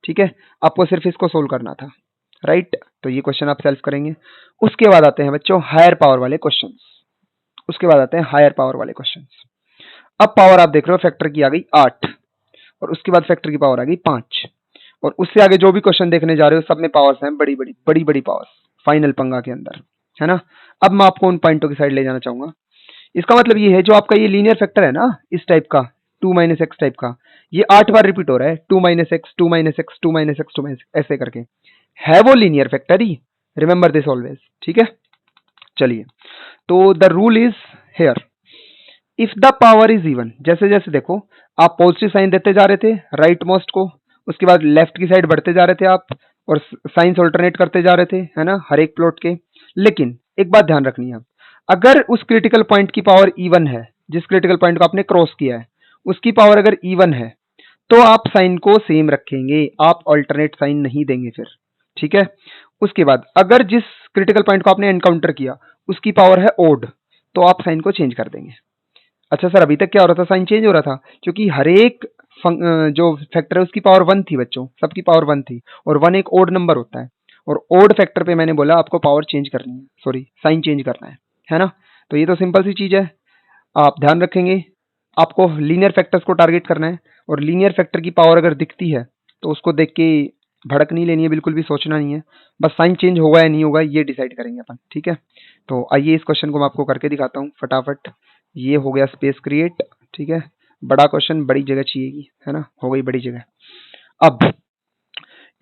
ठीक है। आपको सिर्फ इसको सोल्व करना था, राइट। तो ये क्वेश्चन आप सेल्व करेंगे। उसके बाद आते हैं बच्चों हायर पावर वाले क्वेश्चन, उसके बाद आते हैं हायर पावर वाले क्वेश्चन। अब पावर आप देख रहे हो, फैक्टर की आ गई 8, और उसके बाद फैक्टर की पावर आ गई 5, और उससे आगे जो भी क्वेश्चन देखने जा रहे हो सब में पावर्स हैं, बड़ी बड़ी बड़ी बड़ी पावर्स फाइनल पंगा के अंदर, है ना। अब मैं आपको उन पॉइंटों की साइड ले जाना चाहूंगा। इसका मतलब ये है, जो आपका ये लीनियर फैक्टर है ना इस टाइप का, 2 - x टाइप का, ये 8 बार रिपीट हो रहा है, 2 - x 2 - x 2 - x 2 ऐसे करके, है वो linear factor he, remember this always, ठीक है। चलिए, तो the rule is here, if the power is even, जैसे जैसे देखो आप पॉजिटिव साइन देते जा रहे थे राइट मोस्ट को, उसके बाद लेफ्ट की साइड बढ़ते जा रहे थे आप, और साइंस ऑल्टरनेट करते जा रहे थे, है ना, हर एक प्लॉट के। लेकिन एक बात ध्यान रखनी है, अगर उस क्रिटिकल पॉइंट की पावर इवन है, जिस क्रिटिकल पॉइंट को आपने क्रॉस किया है उसकी पावर अगर इवन है, तो आप साइन को सेम रखेंगे, आप ऑल्टरनेट साइन नहीं देंगे फिर, ठीक है। उसके बाद अगर जिस क्रिटिकल पॉइंट को आपने एनकाउंटर किया उसकी पावर है ओड, तो आप साइन को चेंज कर देंगे। अच्छा सर अभी तक क्या हो रहा था, साइन चेंज हो रहा था, क्योंकि हर एक जो फैक्टर है उसकी पावर 1 थी बच्चों, सबकी पावर 1 थी, और 1 एक ओड नंबर होता है, और ओड फैक्टर पे मैंने बोला आपको पावर चेंज करनी है, सॉरी साइन चेंज करना है ना। तो ये तो सिंपल सी चीज है, आप ध्यान रखेंगे, आपको लीनियर फैक्टर्स को टारगेट करना है, और लीनियर फैक्टर की पावर अगर दिखती है तो उसको देख के भड़क नहीं लेनी है, बिल्कुल भी सोचना नहीं है, बस साइन चेंज होगा या नहीं होगा ये डिसाइड करेंगे अपन, ठीक है। तो आइए इस क्वेश्चन को मैं आपको करके दिखाता हूँ फटाफट। ये हो गया स्पेस क्रिएट, ठीक है, बड़ा क्वेश्चन बड़ी जगह चाहिएगी, है ना, हो गई बड़ी जगह। अब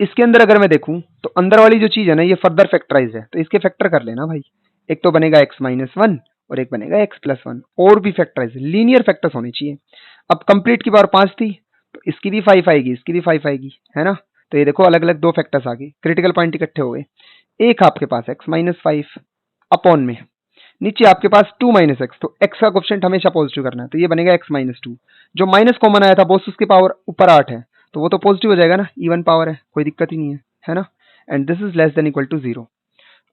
इसके अंदर अगर मैं देखूं तो अंदर वाली जो चीज है ना ये फर्दर फैक्टराइज है, तो इसके फैक्टर कर लेना भाई। एक तो बनेगा x माइनस वन और एक बनेगा x प्लस वन, और भी फैक्टराइज लीनियर फैक्टर्स होने चाहिए। अब कंप्लीट की पावर 5 थी तो इसकी भी 5 आएगी, इसकी भी 5 आएगी, है ना। तो ये देखो अलग अलग दो फैक्टर्स आ गए, क्रिटिकल पॉइंट इकट्ठे हो गए। एक आपके पास x माइनस फाइव अपॉन में नीचे आपके पास 2 माइनस एक्स, तो x का कोफिशिएंट हमेशा पॉजिटिव करना है, तो ये बनेगा x माइनस टू। जो माइनस कॉमन आया था बोस उसकी पावर ऊपर 8 है, तो वो तो पॉजिटिव हो जाएगा ना, इवन पावर है, कोई दिक्कत ही नहीं है ना। And this is less than equal to 0।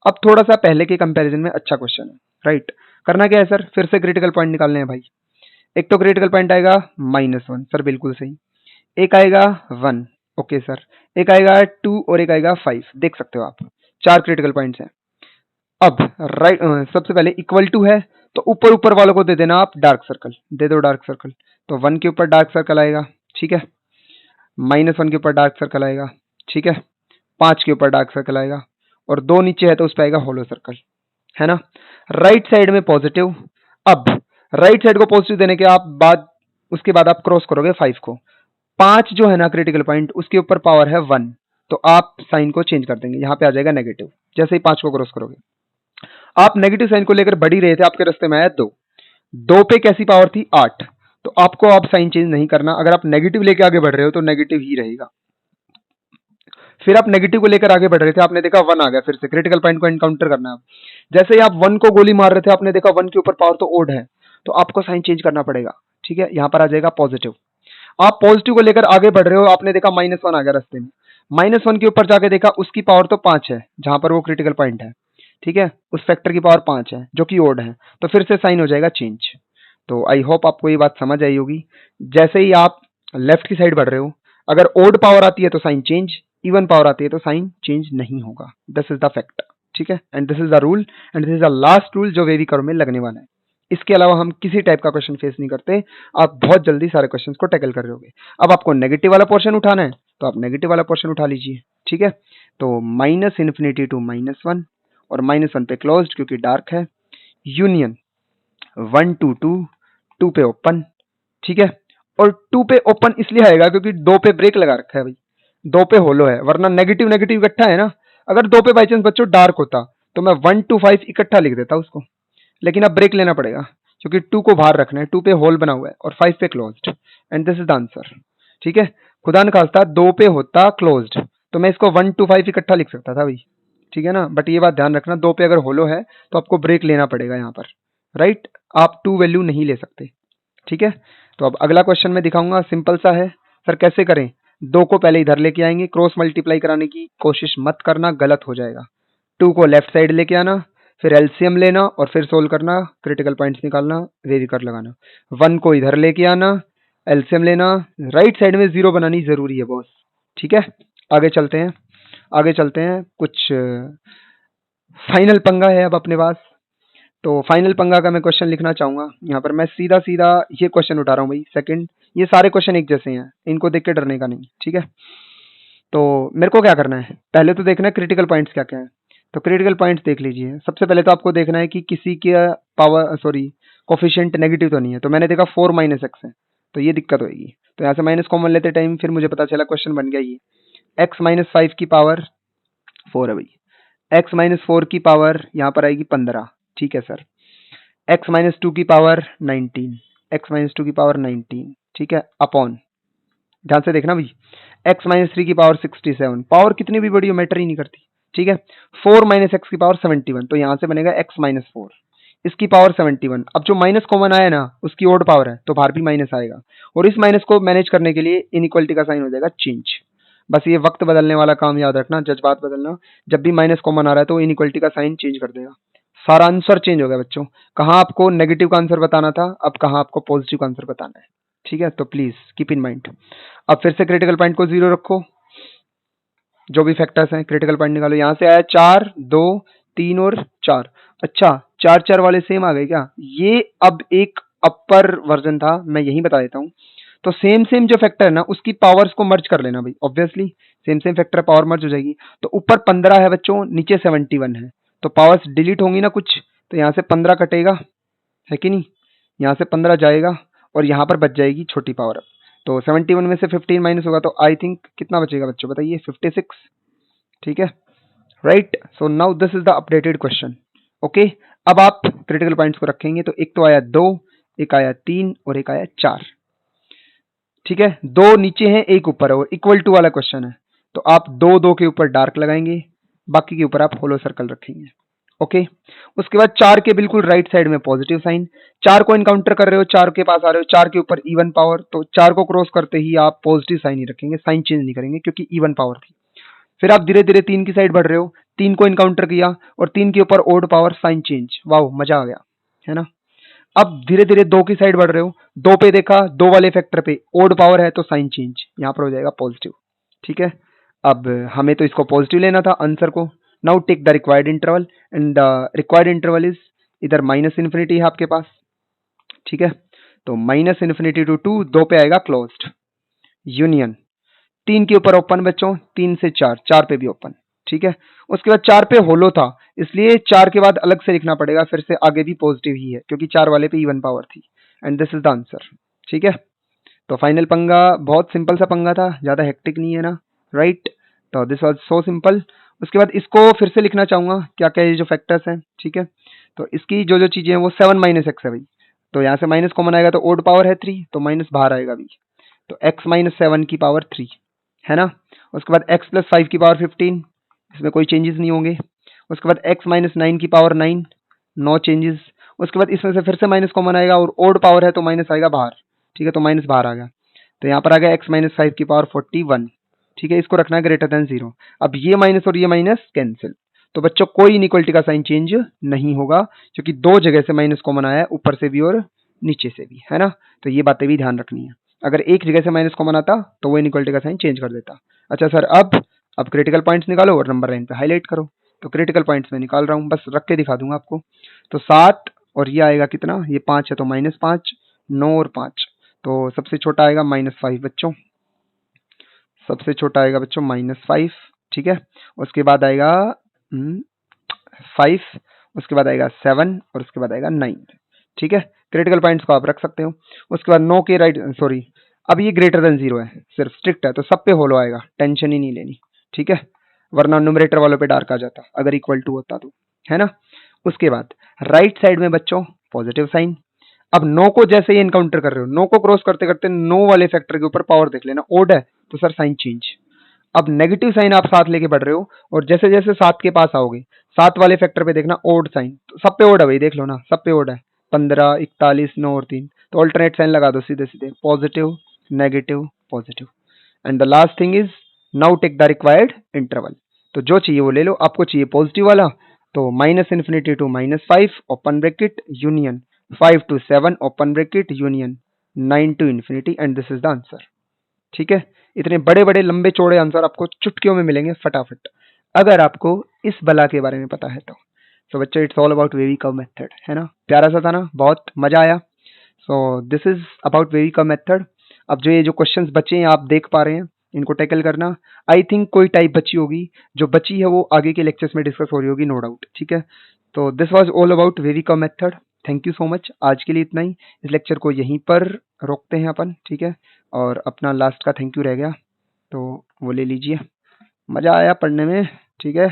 अब थोड़ा सा पहले के कंपैरिजन में अच्छा क्वेश्चन है, राइट। करना क्या है सर, फिर से क्रिटिकल पॉइंट निकालने हैं भाई। एक तो क्रिटिकल पॉइंट आएगा माइनस वन, सर बिल्कुल सही। एक आएगा वन, ओके सर। एक आएगा टू और एक आएगा फाइव, देख सकते हो आप, चार क्रिटिकल पॉइंट्स हैं। अब राइट सबसे पहले इक्वल टू है तो ऊपर ऊपर वालों को दे देना आप डार्क सर्कल, दे दो डार्क सर्कल। तो वन के ऊपर डार्क सर्कल आएगा, ठीक है। माइनस वन के ऊपर डार्क सर्कल आएगा, ठीक है। पांच के ऊपर डार्क सर्कल आएगा, और दो नीचे है तो उस पर आएगा होलो सर्कल, है ना। राइट साइड में पॉजिटिव। अब राइट साइड को पॉजिटिव देने के बाद उसके बाद आप क्रॉस करोगे फाइव को। पांच जो है ना क्रिटिकल पॉइंट उसके ऊपर पावर है वन, तो आप साइन को चेंज कर देंगे, यहां पे आ जाएगा नेगेटिव। जैसे ही पांच को क्रॉस करोगे आप नेगेटिव साइन को लेकर बढ़ ही रहे थे, आपके रास्ते में आया दो, दो पे कैसी पावर थी आठ, तो आपको आप साइन चेंज नहीं करना। अगर आप नेगेटिव लेके आगे बढ़ रहे हो तो नेगेटिव ही रहेगा। फिर आप नेगेटिव को लेकर आगे बढ़ रहे थे, आपने देखा वन आ गया, फिर से क्रिटिकल पॉइंट को एनकाउंटर करना है। जैसे ही आप वन को गोली मार रहे थे आपने देखा वन के ऊपर पावर तो ओड है, तो आपको साइन चेंज करना पड़ेगा, ठीक है। यहां पर आ जाएगा पॉजिटिव। आप पॉजिटिव को लेकर आगे बढ़ रहे हो, आपने देखा माइनस वन आ गया रास्ते में, माइनस वन के ऊपर जाके देखा उसकी पावर तो पांच है जहां पर वो क्रिटिकल पॉइंट है, ठीक है। उस फैक्टर की पावर पांच है जो कि ओड है, तो फिर से साइन हो जाएगा चेंज। तो आई होप आपको ये बात समझ आई होगी। जैसे ही आप लेफ्ट की साइड बढ़ रहे हो, अगर ओड पावर आती है तो साइन चेंज, इवन पावर आती है तो साइन चेंज नहीं होगा। दिस इज द फैक्ट, ठीक है। And this is the rule, and this is the last rule जो वेवी कर्व में लगने वाला है। इसके अलावा हम किसी टाइप का क्वेश्चन फेस नहीं करते, आप बहुत जल्दी सारे क्वेश्चंस को टैकल कर रहे अब आपको नेगेटिव वाला पोर्शन उठाना है तो आप नेगेटिव वाला पोर्शन उठा लीजिए, ठीक है। तो minus infinity to minus one, और माइनस वन पे क्लोज्ड क्योंकि डार्क है, union one to two, two पे ओपन, ठीक है। और टू पे ओपन इसलिए आएगा क्योंकि दो पे ब्रेक लगा रखा है भाई, दो पे होलो है, वरना नेगेटिव नेगेटिव इकट्ठा है ना। अगर दो पे बाई चांस बच्चों डार्क होता तो मैं वन टू फाइव इकट्ठा लिख देता उसको, लेकिन अब ब्रेक लेना पड़ेगा क्योंकि टू को बाहर रखना है, टू पे होल बना हुआ है और फाइव पे closed, and this is the answer, ठीक है। खुदा न खास्ता दो पे होता क्लोज्ड तो मैं इसको वन टू फाइव इकट्ठा लिख सकता था भाई, ठीक है ना। बट ये बात ध्यान रखना, दो पे अगर होलो है तो आपको ब्रेक लेना पड़ेगा यहाँ पर, राइट। आप टू वैल्यू नहीं ले सकते, ठीक है। तो अब अगला क्वेश्चन मैं दिखाऊंगा, सिंपल सा है। सर कैसे करें, दो को पहले इधर लेके आएंगे, क्रॉस मल्टीप्लाई कराने की कोशिश मत करना, गलत हो जाएगा। टू को लेफ्ट साइड लेके आना, फिर एलसीएम लेना और फिर सोल्व करना, क्रिटिकल पॉइंट्स निकालना, वेरी कर लगाना। वन को इधर लेके आना, एलसीएम लेना, राइट साइड में जीरो बनानी जरूरी है बॉस, ठीक है। आगे चलते हैं, आगे चलते हैं। कुछ फाइनल पंगा है अब अपने पास, तो फाइनल पंगा का मैं क्वेश्चन लिखना चाहूंगा। यहाँ पर मैं सीधा सीधा ये क्वेश्चन उठा रहा हूँ भाई, सेकंड। ये सारे क्वेश्चन एक जैसे हैं, इनको देख के डरने का नहीं, ठीक है। तो मेरे को क्या करना है, पहले तो देखना है क्रिटिकल पॉइंट्स क्या क्या है। तो क्रिटिकल पॉइंट्स देख लीजिए। सबसे पहले तो आपको देखना है कि किसी के पावर सॉरी कोफिशिएंट नेगेटिव तो नहीं है। तो मैंने देखा फोर माइनस एक्स है, तो ये दिक्कत होगी। तो यहाँ से माइनस कॉमन लेते टाइम फिर मुझे पता चला क्वेश्चन बन गया ये, एक्स माइनस फाइव की पावर फोर है भाई। एक्स माइनस फोर की पावर यहाँ पर आएगी 15, ठीक है सर। एक्स माइनस टू की पावर 19, एक्स माइनस टू की पावर 19, ठीक है, अपॉन, ध्यान से देखना भाई, एक्स माइनस थ्री की पावर 67, पावर कितनी भी बड़ी हो मैटर ही नहीं करती, ठीक है। फोर माइनस एक्स की पावर 71, तो यहाँ से बनेगा एक्स माइनस फोर, इसकी पावर 71। अब जो माइनस कॉमन आया ना उसकी ओड पावर है तो बाहर भी माइनस आएगा, और इस माइनस को मैनेज करने के लिए इनइक्वलिटी का साइन हो जाएगा चेंज। बस ये वक्त बदलने वाला काम याद रखना, जज्बात बदलना, जब भी माइनस कॉमन आ रहा है तो इनइक्वलिटी का साइन चेंज कर देगा। सारा आंसर चेंज हो गया बच्चों। कहाँ आपको नेगेटिव का आंसर बताना था, अब कहाँ आपको पॉजिटिव का आंसर बताना है, ठीक है। तो प्लीज कीप इन माइंड। अब फिर से क्रिटिकल पॉइंट को जीरो रखो, जो भी फैक्टर्स हैं क्रिटिकल पॉइंट निकालो। यहाँ से आया चार, दो, तीन और चार। अच्छा, चार चार वाले सेम आ गए क्या? ये अब एक अपर वर्जन था, मैं यही बता देता हूँ। तो सेम सेम जो फैक्टर है ना उसकी पावर्स को मर्ज कर लेना भाई, obviously same same factor power merge हो जाएगी। तो ऊपर 15 है बच्चों, नीचे 71 है, तो पावर्स डिलीट होंगी ना कुछ, तो यहाँ से 15 कटेगा, है कि नहीं, यहाँ से 15 जाएगा और यहाँ पर बच जाएगी छोटी पावर। तो 71 में से 15 माइनस होगा तो आई थिंक कितना बचेगा बच्चों, बताइए, 56। ठीक है, right. So now this is the updated question. Okay, अब आप क्रिटिकल पॉइंट्स को रखेंगे तो एक तो आया 2, एक आया 3 और एक आया 4। ठीक है, 2 नीचे हैं, एक ऊपर है, और इक्वल टू वाला क्वेश्चन है, तो आप 2 के ऊपर डार्क लगाएंगे, बाकी के ऊपर आप होलो सर्कल रखेंगे। ओके, उसके बाद 4 के बिल्कुल राइट साइड में पॉजिटिव साइन, 4 को इनकाउंटर कर रहे हो, 4 के पास आ रहे हो, 4 के ऊपर इवन पावर, तो 4 को क्रॉस करते ही आप पॉजिटिव साइन ही रखेंगे, साइन चेंज नहीं करेंगे क्योंकि इवन पावर थी। फिर आप धीरे धीरे 3 की साइड बढ़ रहे हो, 3 को इनकाउंटर किया और 3 के ऊपर odd power, sign change, wow मजा आ गया, है ना। अब धीरे धीरे 2 की साइड बढ़ रहे हो, 2 पे देखा, 2 वाले फैक्टर पे ओड पावर है तो साइन चेंज यहाँ पर हो जाएगा पॉजिटिव। ठीक है, अब हमें तो इसको पॉजिटिव लेना था आंसर को। Now take the required interval, and required interval is इधर माइनस इन्फिनिटी है आपके पास। ठीक है, तो माइनस इन्फिनिटी टू 2, 2 पे आएगा क्लोज्ड, यूनियन, 3 के ऊपर ओपन बच्चों, 3 से 4, 4 पे भी ओपन। ठीक है, उसके बाद 4 पे होलो था, इसलिए 4 के बाद अलग से लिखना पड़ेगा, फिर से आगे भी पॉजिटिव ही है क्योंकि 4 वाले पे इवन पावर थी, and this is the answer. ठीक है, तो फाइनल पंगा बहुत सिंपल सा पंगा था, ज्यादा हेक्टिक नहीं है ना, राइट। तो दिस वाज सो सिंपल। उसके बाद इसको फिर से लिखना चाहूंगा, क्या क्या ये जो फैक्टर्स हैं। ठीक है, तो इसकी जो जो चीजें हैं वो 7 माइनस एक्स है भाई, तो यहाँ से माइनस कॉमन आएगा तो ओड पावर है 3, तो माइनस बाहर आएगा भी, तो x माइनस 7 की पावर 3, है ना। उसके बाद x प्लस 5 की पावर 15, इसमें कोई चेंजेस नहीं होंगे। उसके बाद x माइनस 9 की पावर 9, नो चेंजेस। उसके बाद इसमें से फिर से माइनस कॉमन आएगा और ओड पावर है तो माइनस आएगा बाहर। ठीक है, तो माइनस बाहर आ गया, तो यहाँ पर आ गया x माइनस 5 की पावर 41। ठीक है, इसको रखना है ग्रेटर देन 0। अब ये माइनस और ये माइनस कैंसिल, तो बच्चों कोई इनइक्वलिटी का साइन चेंज नहीं होगा क्योंकि 2 जगह से माइनस कॉमन आया है, ऊपर से भी और नीचे से भी, है ना। तो ये बातें भी ध्यान रखनी है, अगर एक जगह से माइनस कॉमन आता तो वो इनइक्वलिटी का साइन चेंज कर देता। अच्छा सर, अब क्रिटिकल पॉइंट्स निकालो और नंबर लाइन पे हाईलाइट करो। तो क्रिटिकल पॉइंट्स में निकाल रहा हूँ, बस रख के दिखा दूंगा आपको। तो 7 और ये आएगा कितना, ये 5 है तो माइनस 5, 9 और 5, तो सबसे छोटा आएगा -5 बच्चों, सबसे छोटा आएगा बच्चों -5। ठीक है, उसके बाद आएगा 5, उसके बाद आएगा 7 और उसके बाद आएगा 9। ठीक है, क्रिटिकल पॉइंट्स को आप रख सकते हो। उसके बाद 9 के राइट, सॉरी, अब ये ग्रेटर देन 0 है, सिर्फ स्ट्रिक्ट है तो सब पे होलो आएगा, टेंशन ही नहीं लेनी। ठीक है, वरना न्यूमरेटर वालों पे डार्क आ जाता अगर इक्वल टू होता तो, है ना। उसके बाद राइट साइड में बच्चों पॉजिटिव साइन। अब 9 को जैसे ही एनकाउंटर कर रहे हो, 9 को क्रॉस करते करते 9 वाले फैक्टर के ऊपर पावर देख लेना, ओड है तो सर साइन चेंज। अब नेगेटिव साइन आप 7 लेके बढ़ रहे हो और जैसे जैसे 7 के पास आओगे, 7 वाले फैक्टर पे देखना ओड साइन, तो सब पे ओड है भाई, देख लो ना, सब पे ओड है, 15, 41, 9 और 3, तो अल्टरनेट साइन लगा दो सीधे सीधे, positive negative positive. And the last thing is now take the required interval, तो जो चाहिए वो ले लो। आपको चाहिए पॉजिटिव वाला, तो -infinity to -5 open bracket union, 5 to 7 open bracket union, 9 to infinity, and this is the answer. ठीक है, इतने बड़े बड़े लंबे चौड़े आंसर आपको चुटकियों में मिलेंगे फटाफट, अगर आपको इस बला के बारे में पता है तो। सो बच्चों, it's all about wavy curve method, है ना, प्यारा सा था ना, बहुत मजा आया। सो this is about wavy curve method. अब जो ये जो क्वेश्चंस बचे हैं आप देख पा रहे हैं, इनको टैकल करना। आई थिंक कोई टाइप बची होगी, जो बची है वो आगे के लेक्चर्स में डिस्कस हो रही होगी, नो डाउट। ठीक है, तो this was all about wavy curve method. Thank you so much, आज के लिए इतना ही। इस लेक्चर को यहीं पर रोकते हैं अपन। ठीक है, और अपना लास्ट का थैंक यू रह गया, तो वो ले लीजिए। मज़ा आया पढ़ने में, ठीक है।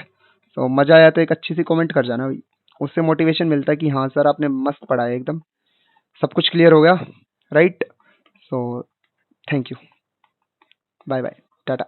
तो मज़ा आया तो एक अच्छी सी कमेंट कर जाना भाई, उससे मोटिवेशन मिलता है कि हाँ सर आपने मस्त पढ़ा है एकदम, सब कुछ क्लियर हो गया, right. So thank you, bye bye, Tata.